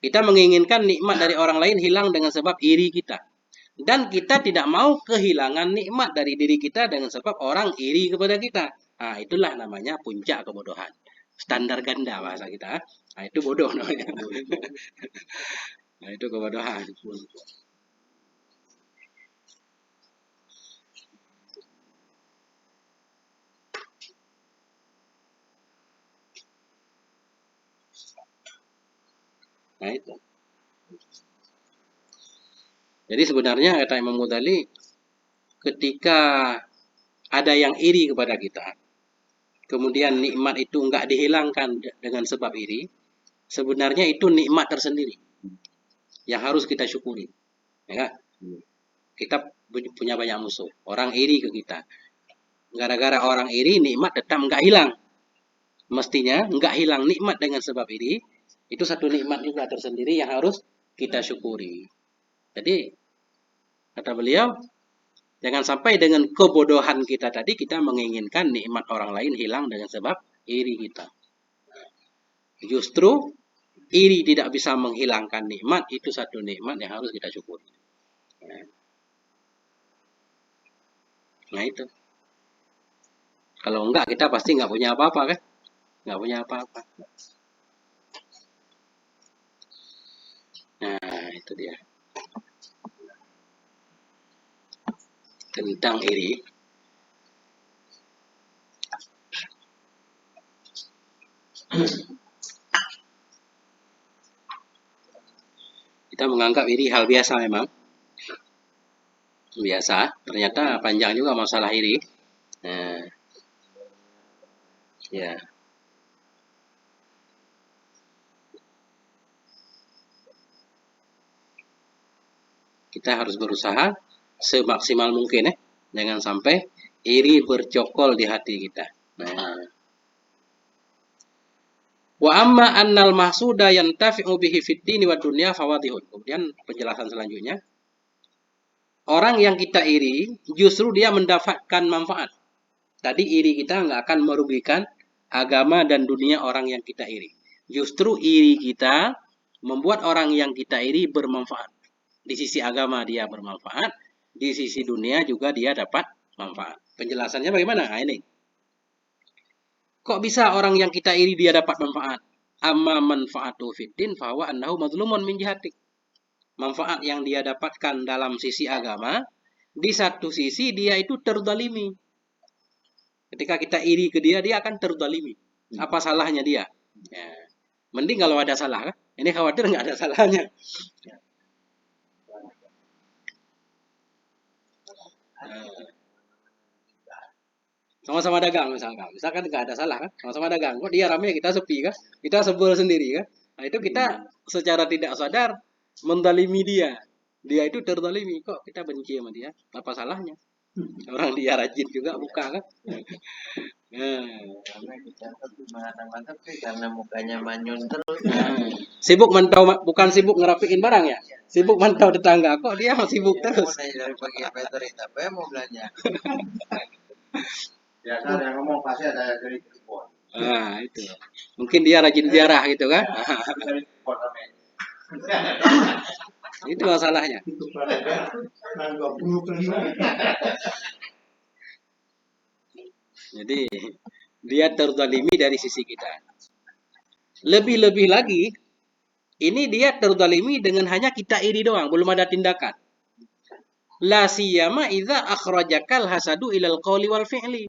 Kita menginginkan nikmat dari orang lain hilang dengan sebab iri kita. Dan kita tidak mau kehilangan nikmat dari diri kita dengan sebab orang iri kepada kita. Nah, itulah namanya puncak kebodohan. Standar ganda bahasa kita. Nah, itu bodoh namanya. Nah, itu kebodohan. Nah, itu. Jadi sebenarnya kata Imam Ghazali, ketika ada yang iri kepada kita, kemudian nikmat itu enggak dihilangkan dengan sebab iri, sebenarnya itu nikmat tersendiri yang harus kita syukuri. Ya, kita punya banyak musuh, orang iri ke kita. Gara-gara orang iri, nikmat tetap enggak hilang. Mestinya enggak hilang nikmat dengan sebab iri, itu satu nikmat juga tersendiri yang harus kita syukuri. Jadi kata beliau, jangan sampai dengan kebodohan kita tadi kita menginginkan nikmat orang lain hilang dengan sebab iri kita. Justru iri tidak bisa menghilangkan nikmat, itu satu nikmat yang harus kita syukuri. Nah itu. Kalau enggak kita pasti enggak punya apa-apa kan? Enggak punya apa-apa. Nah itu dia. tentang iri. Kita menganggap iri hal biasa memang. Biasa, ternyata panjang juga masalah iri. Nah, ya. Kita harus berusaha semaksimal mungkin jangan sampai iri bercokol di hati kita. Nah. Wa amma annal mahsuda yantafi'u bihi fid dini wa dunya fawadihun. Kemudian penjelasan selanjutnya, orang yang kita iri justru dia mendapatkan manfaat. Tadi iri kita nggak akan merugikan agama dan dunia orang yang kita iri. Justru iri kita membuat orang yang kita iri bermanfaat. Di sisi agama dia bermanfaat, di sisi dunia juga dia dapat manfaat. Penjelasannya bagaimana? Nah, ini. Kok bisa orang yang kita iri dia dapat manfaat? Amma manfaatu fiddin fahuwa annahu mazlumun min jihatik. Manfaat yang dia dapatkan dalam sisi agama, di satu sisi dia itu terzalimi. Ketika kita iri ke dia, dia akan terzalimi. Apa salahnya dia? Ya. Mending kalau ada salah, kan? Ini khawatir nggak ada salahnya. Sama-sama dagang misalkan nggak ada salah kan, sama-sama dagang, kok dia ramai kita sepi kan, kita sebel sendiri kan. Nah itu kita secara tidak sadar mendalimi dia itu terzalimi, kok kita benci sama dia, apa salahnya? Orang dia rajin juga buka kan. Karena mukanya manyun terus. Sibuk mantau, bukan sibuk ngerapiin barang ya, sibuk mantau tetangga, kok dia masih sibuk terus. Dari pagi sampai apa ya mau belanja. Biasa ada ngomong pasti ada dari impor. Nah itu, mungkin dia rajin ziarah gitu kan. Itu masalahnya. Jadi dia terzalimi dari sisi kita. Lebih-lebih lagi, ini dia terzalimi dengan hanya kita iri doang, belum ada tindakan. La siyama idza akhrajakal hasadu ilal qawli wal fi'li.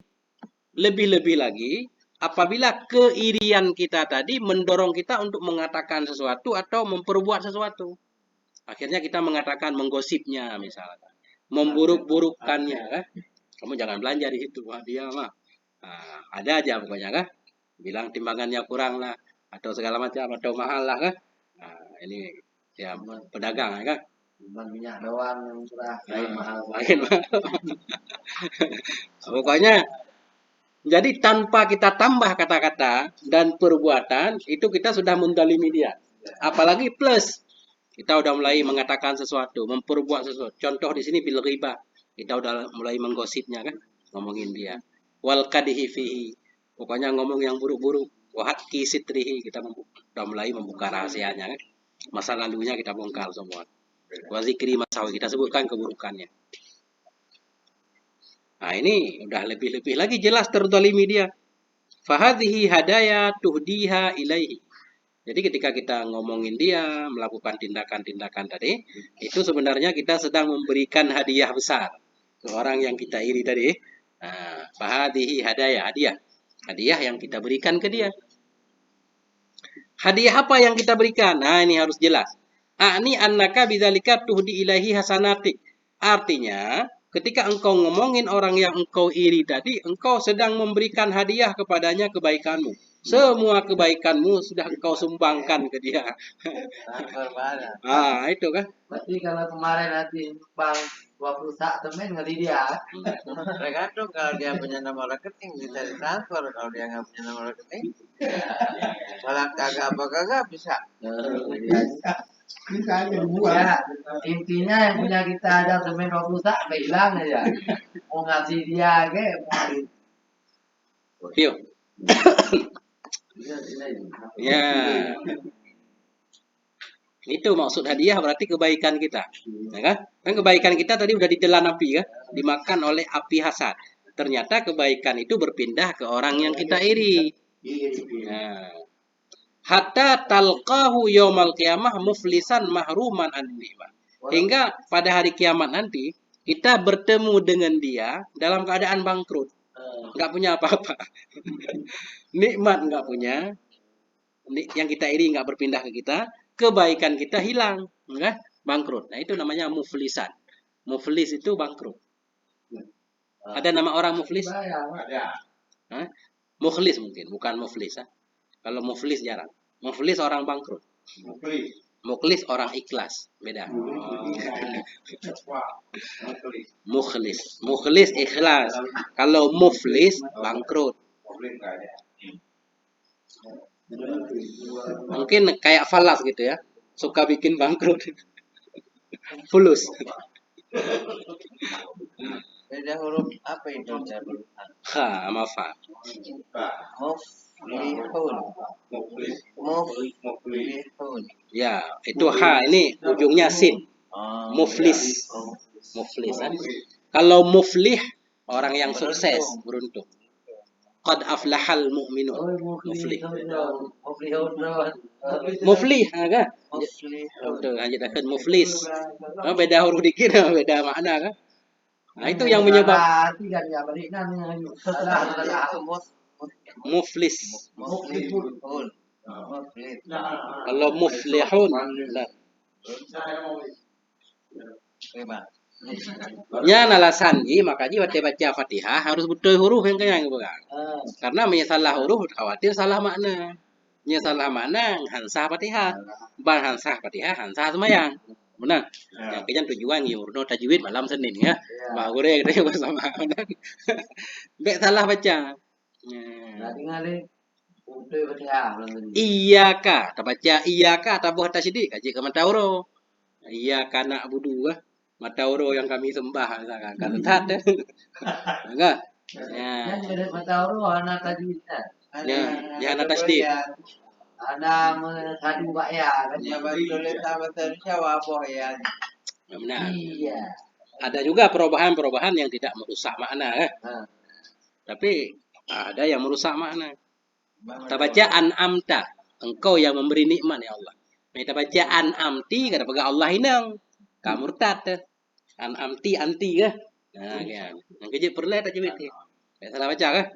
Lebih-lebih lagi, apabila keirian kita tadi mendorong kita untuk mengatakan sesuatu atau memperbuat sesuatu. Akhirnya kita mengatakan menggosipnya misalnya, memburuk-burukkannya kan. Kamu jangan belanja di situ, wah dia mah. Nah, ada aja pokoknya kan. Bilang timbangannya kurang lah atau segala macam atau mahal lah kan. Nah, ini ya pedagang kan. Cuma minyak doang yang murah, mahal. Pokoknya jadi tanpa kita tambah kata-kata dan perbuatan, itu kita sudah mendalimi dia. Apalagi plus, kita udah mulai mengatakan sesuatu, memperbuat sesuatu. Contoh di sini bil ghibah. Kita udah mulai menggosipnya kan, ngomongin dia. Wal qadhi fihi. Pokoknya ngomong yang buruk-buruk. Wa hatki sitrihi, kita udah mulai membuka rahasianya kan. Masa lalunya kita bongkar semua. Wa zikri masawi, kita sebutkan keburukannya. Nah ini udah lebih-lebih lagi jelas terzalimi dia. Fahadhihi hadaya tuhdiha ilaihi. Jadi ketika kita ngomongin dia, melakukan tindakan-tindakan tadi, itu sebenarnya kita sedang memberikan hadiah besar ke orang yang kita iri tadi. Nah, fahadhihi hadaya, hadiah. Hadiah yang kita berikan ke dia. Hadiah apa yang kita berikan? Nah ini harus jelas. A'ni annaka bidzalika tuhdi ilaihi hasanatik. Artinya, ketika engkau ngomongin orang yang engkau iri tadi, engkau sedang memberikan hadiah kepadanya kebaikanmu. Semua kebaikanmu sudah engkau sumbangkan ke dia. Ah, itu kan. Berarti kalau kemarin nanti bang 20 sak temen ngeri dia. Tergantung kalau dia punya nomor rekening bisa ditransfer, kalau dia nggak punya nomor rekening, kalau kagak apa kagak bisa. Ya, intinya yang punya kita ada temen 20 sak bilang aja. Mau ngasih dia ke mau Yuk. Ya. Itu maksud hadiah berarti kebaikan kita. Ya kan? Kan kebaikan kita tadi udah ditelan api kan? Dimakan oleh api hasad. Ternyata kebaikan itu berpindah ke orang yang kita iri. Ya. Hatta talqahu yaumal qiyamah muflisan mahruman an ni'mah. Hingga pada hari kiamat nanti Kita bertemu dengan dia dalam keadaan bangkrut, nggak punya apa-apa. Nikmat nggak punya, yang kita iri nggak berpindah ke kita, kebaikan kita hilang, enggak? Bangkrut. Nah itu namanya muflisan. Muflis itu bangkrut. Ada nama orang muflis? Ada. Hah? Mukhlis mungkin, bukan muflis. Kalau muflis jarang. Muflis orang bangkrut. Mukhlis orang ikhlas, beda. Mukhlis, mukhlis ikhlas. Kalau muflis bangkrut. Mungkin kayak falas gitu ya, suka bikin bangkrut. Fulus. Beda huruf apa itu? Ha, sama fa. Muflihun. Ya, itu ha, ini ujungnya sin. Muflis. Muflis. Kalau muflih, orang yang sukses, beruntung. Qad aflahal mu'minun. Muflih. Muflih, kan? Betul, lanjutkan muflis. Oh, beda huruf dikit, beda makna kan? Nah, itu yang menyebab muflis. Kalau muflihun, lah. Ya alasan makanya baca Fatihah harus betul huruf yang kayak bukan. Karena salah huruf khawatir salah makna. Salah makna hansah Fatihah. Ban hansah Fatihah, hansah semayang. Benar. Yang kejadian tujuan urno tajwid malam Senin ya. Pak Gure kita bersama. Bek salah baca. Iyaka, tak baca iyaka tak buat tasydid kaji ke matauro. Iyaka na'budu matauro yang kami sembah misalkan. Kan tat. Enggak? Ya. Ya anak tasydid. Ada satu Pak ya, kan ya betul betul siapa ya. Benar. Iya. Ada juga perubahan-perubahan yang tidak merusak makna Tapi ada yang merusak makna. Kita baca an'amta, engkau yang memberi nikmat ya Allah. Kita baca an'amti, kata pegang Allah inang. Kamu murtad. An'amti anti kan. Nah, kan. Yang kejip perlu tak jawab ni. Salah baca kan?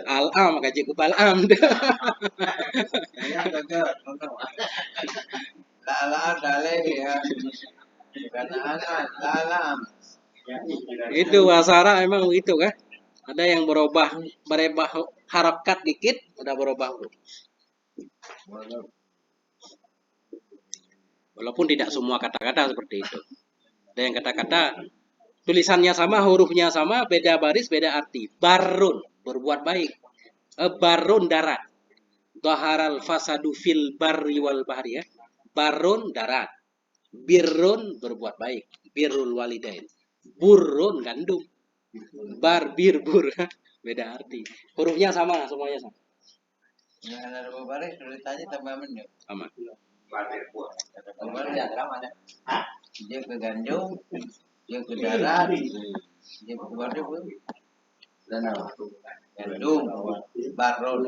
Al-am kaji ku al-am. Al-am dalih ya. Al-am. Itu bahasa Arab memang begitu kan? Ada yang berubah harakat dikit, udah berubah huruf. Walaupun tidak semua kata-kata seperti itu. Ada yang kata-kata tulisannya sama, hurufnya sama, beda baris, beda arti. Barun, berbuat baik. Barun darat. Dhaharal fasadu fil barri wal bahri ya. Barun darat. Birrun berbuat baik. Birrul walidain. Burrun gandum. Bar bir bur. Beda arti. Hurufnya sama, semuanya sama. Ya ada beberapa tulisannya tambah menit. Sama. Kemarin ada mana? Dia ke gandum, dia ke darat, dia ke gandum, dan gandum, barol.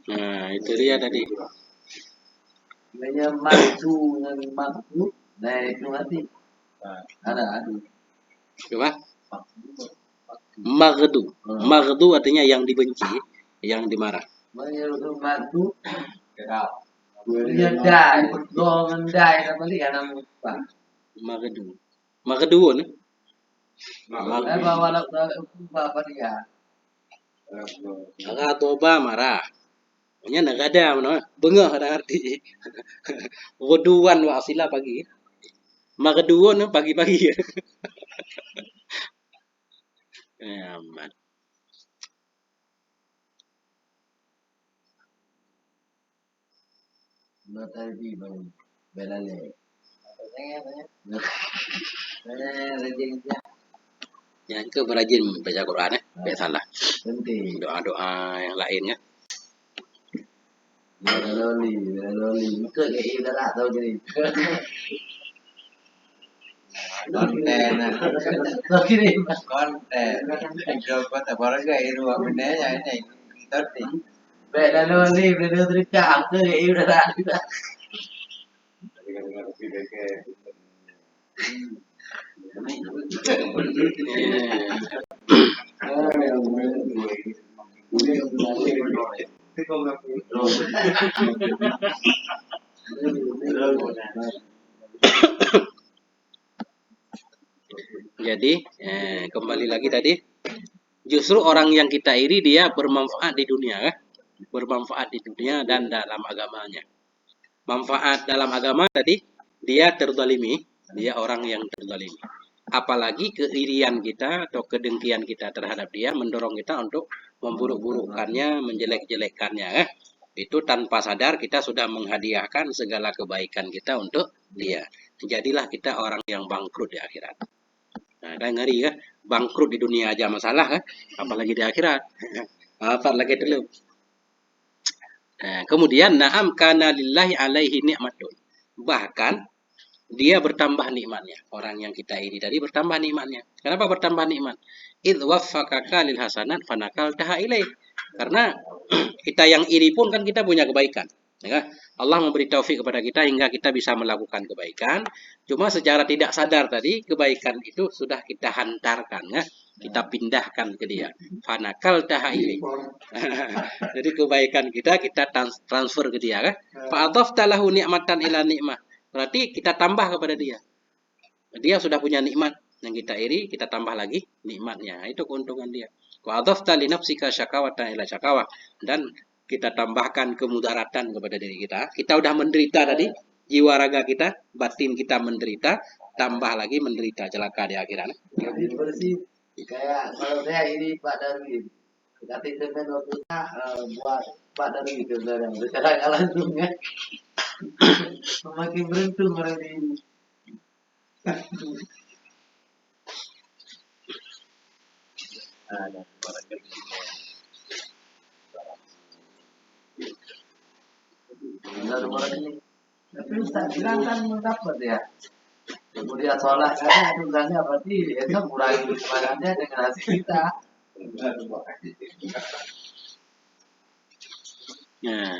Nah, itu dia tadi. Namanya maju dengan makhluk, nah itu nanti ada. Coba. Maghdu. Maghdu artinya yang dibenci, yang dimarah. Menyeluruh madu, menyedai, mendai, apa sih kan namanya? Maghdu. Maghduun. Bawa apa dia? Ghadaba marah. Nya nagada mana? Bengah ada arti. Ghuduan wa asila pagi. Maghduun pagi-pagi. Aman. Tadi bang, belale. Ya, itu berajin baca Quran ya. Tidak salah. Penting. Doa-doa yang lainnya. Belali. Itu kayak ibarat tahu jadi. konten dapat apa lagi itu bendanya ini tadi beda nih beda tercak tuh ya udah Jadi kembali lagi tadi, justru orang yang kita iri dia bermanfaat di dunia, bermanfaat di dunia dan dalam agamanya. Manfaat dalam agama tadi, dia terzalimi, dia orang yang terzalimi. Apalagi keirian kita atau kedengkian kita terhadap dia mendorong kita untuk memburuk-burukkannya, menjelek-jelekkannya. Itu tanpa sadar kita sudah menghadiahkan segala kebaikan kita untuk dia. Jadilah kita orang yang bangkrut di akhirat. Nah, kan ngeri kan? Bangkrut di dunia aja masalah kan? Apalagi di akhirat. Apalagi dulu. Nah, kemudian na'am kana lillahi alaihi ni'matun. Bahkan dia bertambah nikmatnya. Orang yang kita iri tadi bertambah nikmatnya. Kenapa bertambah nikmat? Idh waffaqaka lil hasanat fanakal taha ilaih. Karena kita yang iri pun kan kita punya kebaikan. Ya, Allah memberi taufik kepada kita hingga kita bisa melakukan kebaikan. Cuma secara tidak sadar tadi kebaikan itu sudah kita hantarkan, ya. Kita pindahkan ke dia. Fanakal taha ilaih. Jadi kebaikan kita transfer ke dia, kan? Fa'adhafta lahu ni'matan ila ni'mah. Berarti kita tambah kepada dia. Dia sudah punya nikmat yang kita iri, kita tambah lagi nikmatnya. Itu keuntungan dia. Wa adhafta li nafsika syakawatan ila syakawah, dan kita tambahkan kemudaratan kepada diri kita. Kita udah menderita tadi, jiwa raga kita, batin kita menderita, tambah lagi menderita celaka di akhirat. Jadi bersih kayak kalau saya ini Pak Darwin kita titipkan waktunya buat Pak Darwin itu sekarang secara langsung ya semakin beruntung orang ini. Ada orang ini. Tapi Ustaz bilang kan dapat ya. Kemudian sholat karena tugasnya berarti itu kurangi kekuatannya dengan hasil kita. Nah,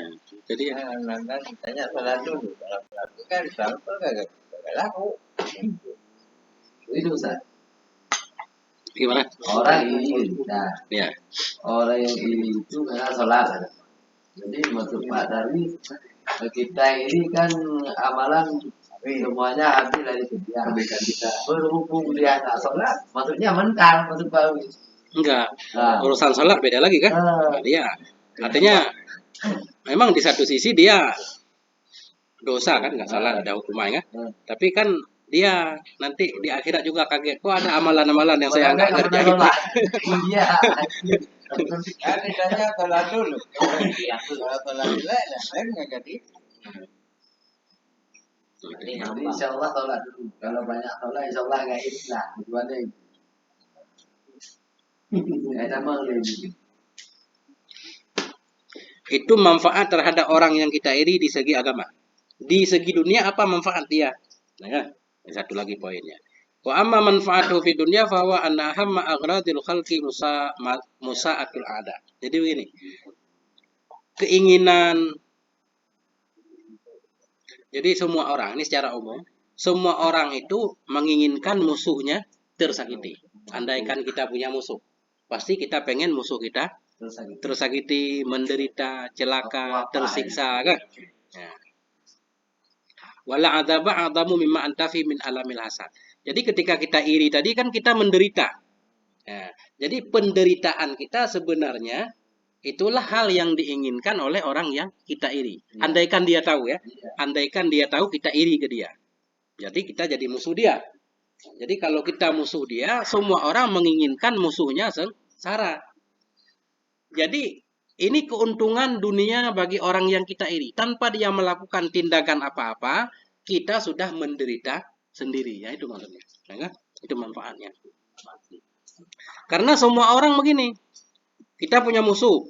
jadi Kan tanya sholat dulu. Kalau sholat itu kan gak laku. Itu Ustaz. gimana? Orang ini, nah, Ya. orang yang ini itu karena sholat. Jadi maksud Pak Darwi, kita ini kan amalan semuanya habis dari dia. Kita berhubung dia nggak sholat, maksudnya mental, maksud Pak Darwi. Enggak. Nah, Urusan sholat beda lagi kan? Dia artinya memang di satu sisi dia dosa kan, nggak salah, ada hukumannya. Tapi kan dia nanti di akhirat juga kaget, kok ada amalan-amalan yang saya nggak kerjain. Iya. Kan ditanya sholat dulu. Kalau sholat dulu, lain nggak jadi. Jadi insya Allah sholat dulu. Kalau banyak sholat, insya Allah nggak ini lah. Gimana itu? Itu manfaat terhadap orang yang kita iri di segi agama. Di segi dunia apa manfaat dia? Nah, ya. Satu lagi poinnya. Wa amma manfaatu fi dunya fa huwa anna ahamma aghradil khalqi musa'atul ada. Jadi begini. Keinginan, jadi semua orang ini secara umum, semua orang itu menginginkan musuhnya tersakiti. Andaikan kita punya musuh, pasti kita pengen musuh kita tersakiti, menderita, celaka, tersiksa, kan? Ya. Wala adzaba adamu mimma antafi min alamil hasad. Jadi ketika kita iri tadi kan kita menderita. Ya. Jadi penderitaan kita sebenarnya itulah hal yang diinginkan oleh orang yang kita iri. Andaikan dia tahu, ya. Andaikan dia tahu kita iri ke dia. Jadi kita jadi musuh dia. Jadi kalau kita musuh dia, semua orang menginginkan musuhnya sengsara. Jadi ini keuntungan dunia bagi orang yang kita iri. Tanpa dia melakukan tindakan apa-apa, kita sudah menderita sendiri. Ya, itu maksudnya. Ya, itu manfaatnya. Karena semua orang begini. Kita punya musuh.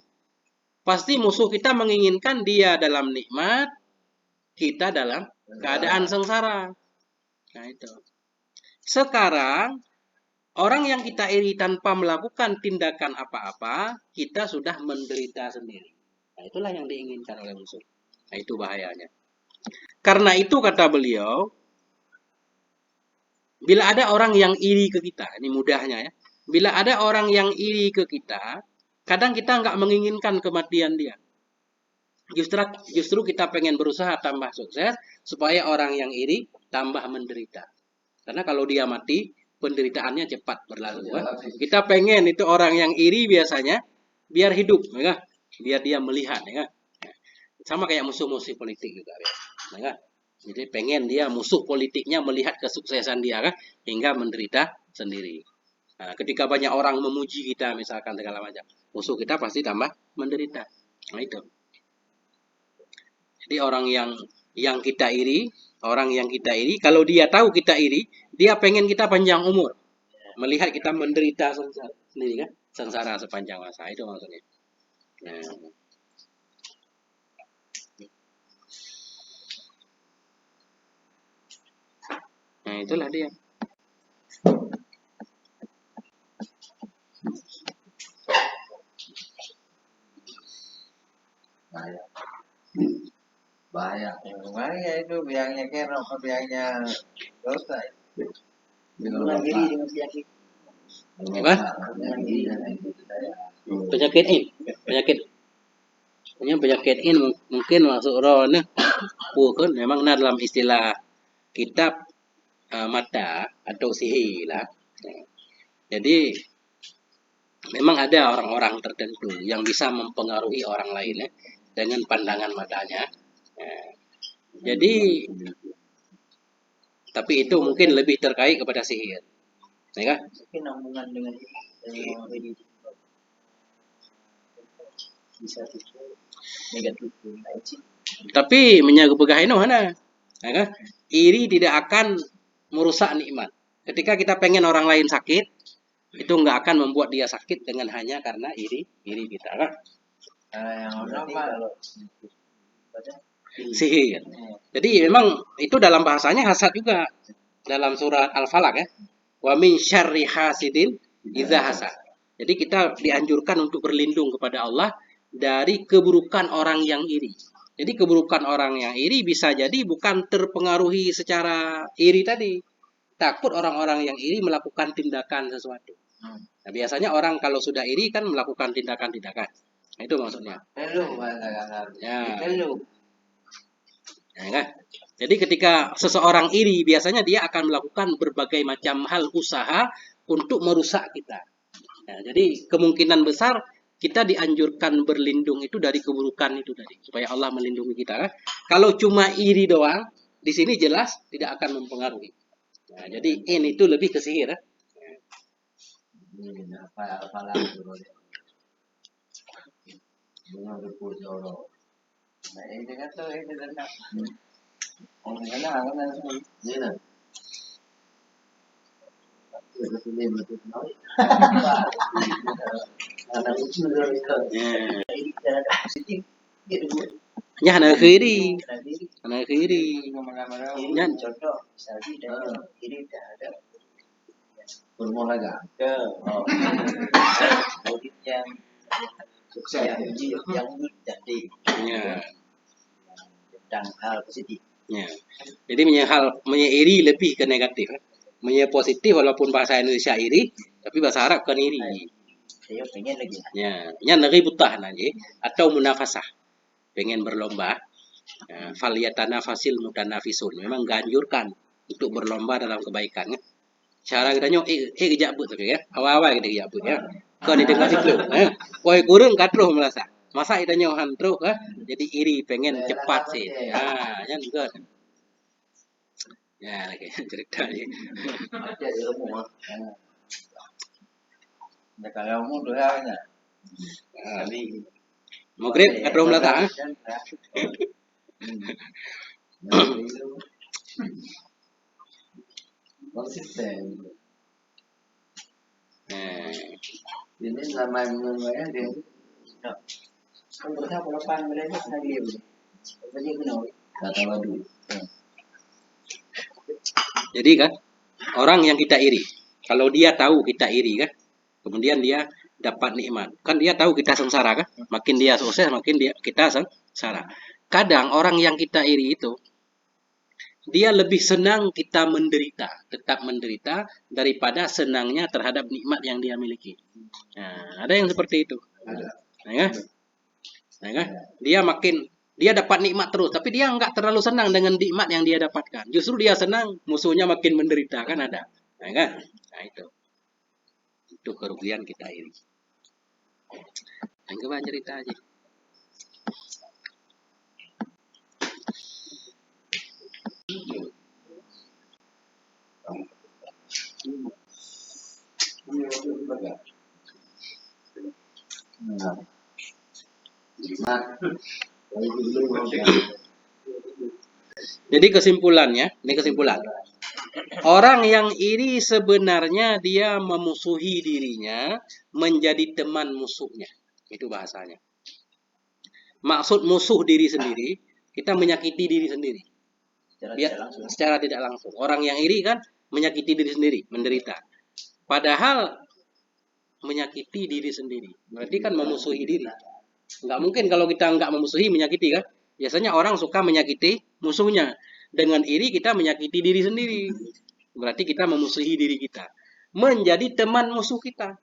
Pasti musuh kita menginginkan dia dalam nikmat, kita dalam keadaan sengsara. Nah, itu. Sekarang orang yang kita iri tanpa melakukan tindakan apa-apa, kita sudah menderita sendiri. Nah, itulah yang diinginkan oleh musuh. Nah, itu bahayanya. Karena itu kata beliau, bila ada orang yang iri ke kita, ini mudahnya ya. Bila ada orang yang iri ke kita, kadang kita nggak menginginkan kematian dia. Justru kita pengen berusaha tambah sukses supaya orang yang iri tambah menderita. Karena kalau dia mati, penderitaannya cepat berlalu. Kan? Kita pengen itu orang yang iri biasanya biar hidup, ya kan? Biar dia melihat, ya kan? Sama kayak musuh-musuh politik juga, ya kan? Jadi pengen dia musuh politiknya melihat kesuksesan dia kan, hingga menderita sendiri. Nah, ketika banyak orang memuji kita misalkan segala macam, musuh kita pasti tambah menderita. Nah itu. Jadi orang yang kita iri, kalau dia tahu kita iri, dia pengen kita panjang umur. Melihat kita menderita sendiri kan, sengsara sepanjang masa, itu maksudnya. Nah, itulah dia. Bahaya itu biangnya kerok, biangnya dosa. Hubungan diri dengan penyakit. Apa? Penyakit ini mungkin masuk roh nih. Bukan memang dalam istilah kitab mata atau sihir lah. Jadi memang ada orang-orang tertentu yang bisa mempengaruhi orang lain dengan pandangan matanya. Jadi tapi itu mungkin lebih terkait kepada sihir. Ya kan? Mungkin hubungan dengan ini bisa itu negatif. Tapi menjaga begah ini mana? Ya kan? Iri tidak akan merusak nikmat. Ketika kita pengen orang lain sakit, itu nggak akan membuat dia sakit dengan hanya karena iri kita kan? Yang kalau Sihir. Jadi memang itu dalam bahasanya hasad juga. Dalam surat Al-Falaq ya. Wa min syarri hasidin idza hasad. Jadi kita dianjurkan untuk berlindung kepada Allah dari keburukan orang yang iri. Jadi keburukan orang yang iri bisa jadi bukan terpengaruhi secara iri tadi. Takut orang-orang yang iri melakukan tindakan sesuatu. Nah, biasanya orang kalau sudah iri kan melakukan tindakan-tindakan. Nah, itu maksudnya. Ya kan? Jadi ketika seseorang iri, biasanya dia akan melakukan berbagai macam hal usaha untuk merusak kita. Nah, jadi kemungkinan besar kita dianjurkan berlindung itu dari keburukan itu tadi, supaya Allah melindungi kita. Kan? Kalau cuma iri doang, di sini jelas tidak akan mempengaruhi. Nah, jadi ini itu lebih ke sihir. Nya hana kiri. Nya contoh misalnya ini ada bermula gagal. yang sukses yang jadi tentang hal positif. Ya. Jadi iri lebih ke negatif. Positif walaupun bahasa Indonesia iri, tapi bahasa Arab kan iri. Saya pengen lagi. Ya, nari butah nanti atau munafasah. Pengen berlomba. Falyatanafasil mutanafisun. Memang ganjurkan untuk berlomba dalam kebaikan. Cara kita nyok kejabut tapi ya. Awal-awal kita kejabut ya. Kau didengar itu. Koi kurang katruh merasa. Masa kita nyohan terus jadi iri pengen cepat sih. Yang juga. Ya, lagi cerita ni. Ada ilmu. Dah kalau ilmu tu lah. Maghrib katruh melata. Konsisten. Ini nama mengenai dia. Kalau kita pelapan mereka nak dia. Apa dia kenal? Kata wadu. Jadi kan orang yang kita iri. Kalau dia tahu kita iri kan, kemudian dia dapat nikmat. Kan dia tahu kita sengsara kan? Makin dia sukses, makin kita sengsara. Kadang orang yang kita iri itu dia lebih senang kita menderita, tetap menderita daripada senangnya terhadap nikmat yang dia miliki. Nah, ada yang seperti itu. Nah, kan? Nah, kan? Dia dapat nikmat terus, tapi dia nggak terlalu senang dengan nikmat yang dia dapatkan. Justru dia senang musuhnya makin menderita, kan ada. Nah, kan? Nah, itu kerugian kita iri. Yang coba cerita aja. Jadi kesimpulannya, ini kesimpulan. Orang yang iri sebenarnya dia memusuhi dirinya menjadi teman musuhnya. Itu bahasanya. Maksud musuh diri sendiri, kita menyakiti diri sendiri. Secara tidak langsung. Orang yang iri kan menyakiti diri sendiri, menderita. Padahal menyakiti diri sendiri. Berarti kan memusuhi diri. Nggak mungkin kalau kita nggak memusuhi, menyakiti kan. Biasanya orang suka menyakiti musuhnya. Dengan iri kita menyakiti diri sendiri. Berarti kita memusuhi diri kita. Menjadi teman musuh kita.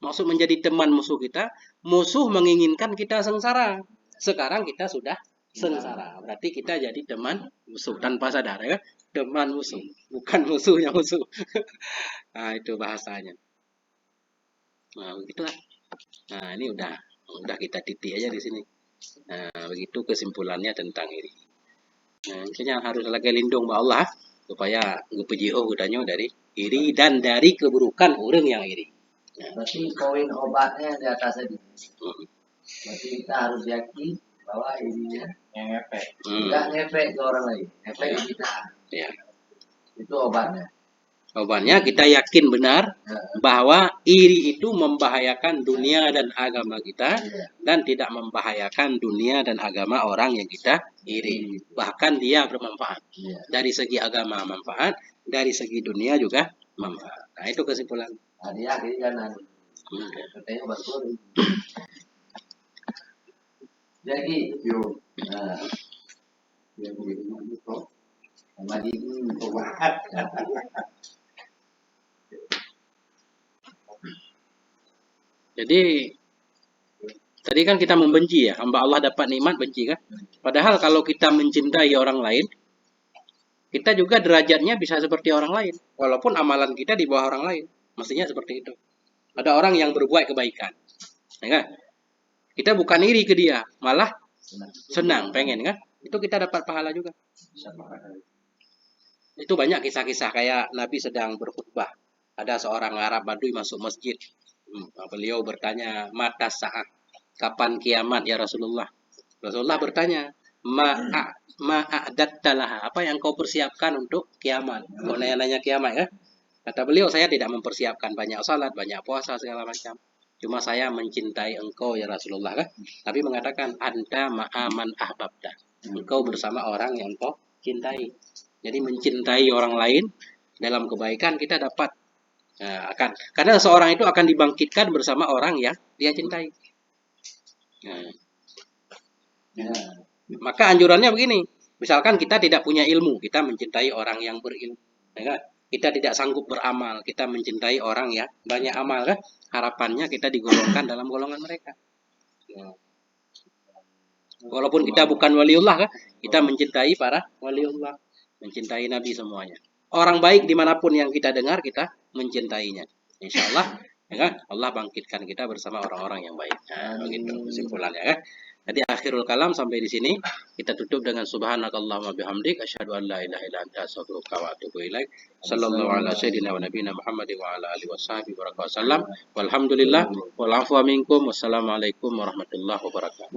Maksud menjadi teman musuh kita, musuh menginginkan kita sengsara. Sekarang kita sudah sengsara. Berarti kita jadi teman musuh tanpa sadar ya. Teman musuh, bukan musuhnya musuh. Nah, itu bahasanya. Nah, begitulah. Nah, ini udah kita titik aja di sini. Nah, begitu kesimpulannya tentang iri. Nah, intinya harus lagi lindung sama Allah supaya ngepujiho udanyo dari iri dan dari keburukan orang yang iri. Nah, berarti poin obatnya di atas tadi. Berarti kita harus yakin bahwa irinya ngefek. Tidak ngefek ke orang lain, ngefek ke kita. Ya. Itu obatnya. Obatnya kita yakin benar bahwa iri itu membahayakan dunia dan agama kita dan tidak membahayakan dunia dan agama orang yang kita iri. Bahkan dia bermanfaat. Dari segi agama manfaat, dari segi dunia juga manfaat. Nah, itu kesimpulan. Dia jangan katanya betul. Jadi, yuk. Nah, yang begini itu sama ini obat. Jadi tadi kan kita membenci ya, hamba Allah dapat nikmat benci kan. Padahal kalau kita mencintai orang lain, kita juga derajatnya bisa seperti orang lain. Walaupun amalan kita di bawah orang lain, mestinya seperti itu. Ada orang yang berbuat kebaikan, ya kan? Kita bukan iri ke dia, malah senang, pengen kan? Itu kita dapat pahala juga. Itu banyak kisah-kisah kayak Nabi sedang berkhutbah. Ada seorang Arab Badui masuk masjid. Beliau bertanya, mata saat, kapan kiamat ya Rasulullah? Rasulullah bertanya, ma'adattalah, apa yang kau persiapkan untuk kiamat? Kau nanya-nanya kiamat ya? Kata beliau, saya tidak mempersiapkan banyak salat, banyak puasa, segala macam. Cuma saya mencintai engkau ya Rasulullah kan? Nabi mengatakan, anta ma'aman ahbabta. Engkau bersama orang yang kau cintai. Jadi mencintai orang lain dalam kebaikan kita dapat karena seorang itu akan dibangkitkan bersama orang yang dia cintai. Maka anjurannya begini, misalkan kita tidak punya ilmu, kita mencintai orang yang berilmu, ya kan? Kita tidak sanggup beramal, kita mencintai orang yang banyak amal kan? Harapannya kita digolongkan dalam golongan mereka. Walaupun kita bukan waliullah kan, kita mencintai para waliullah, mencintai Nabi semuanya. Orang baik dimanapun yang kita dengar, kita mencintainya. Insya Allah, ya kan? Allah bangkitkan kita bersama orang-orang yang baik. Nah, begitu kesimpulannya kan. Jadi akhirul kalam sampai di sini. Kita tutup dengan subhanakallahumma bihamdik asyhadu an la ilaha illa anta astaghfiruka wa atubu ilaik. Sallallahu ala sayyidina wa nabiyina Muhammad wa ala alihi washabihi wasallam. Walhamdulillah wal afwa minkum. Wassalamualaikum warahmatullahi wabarakatuh.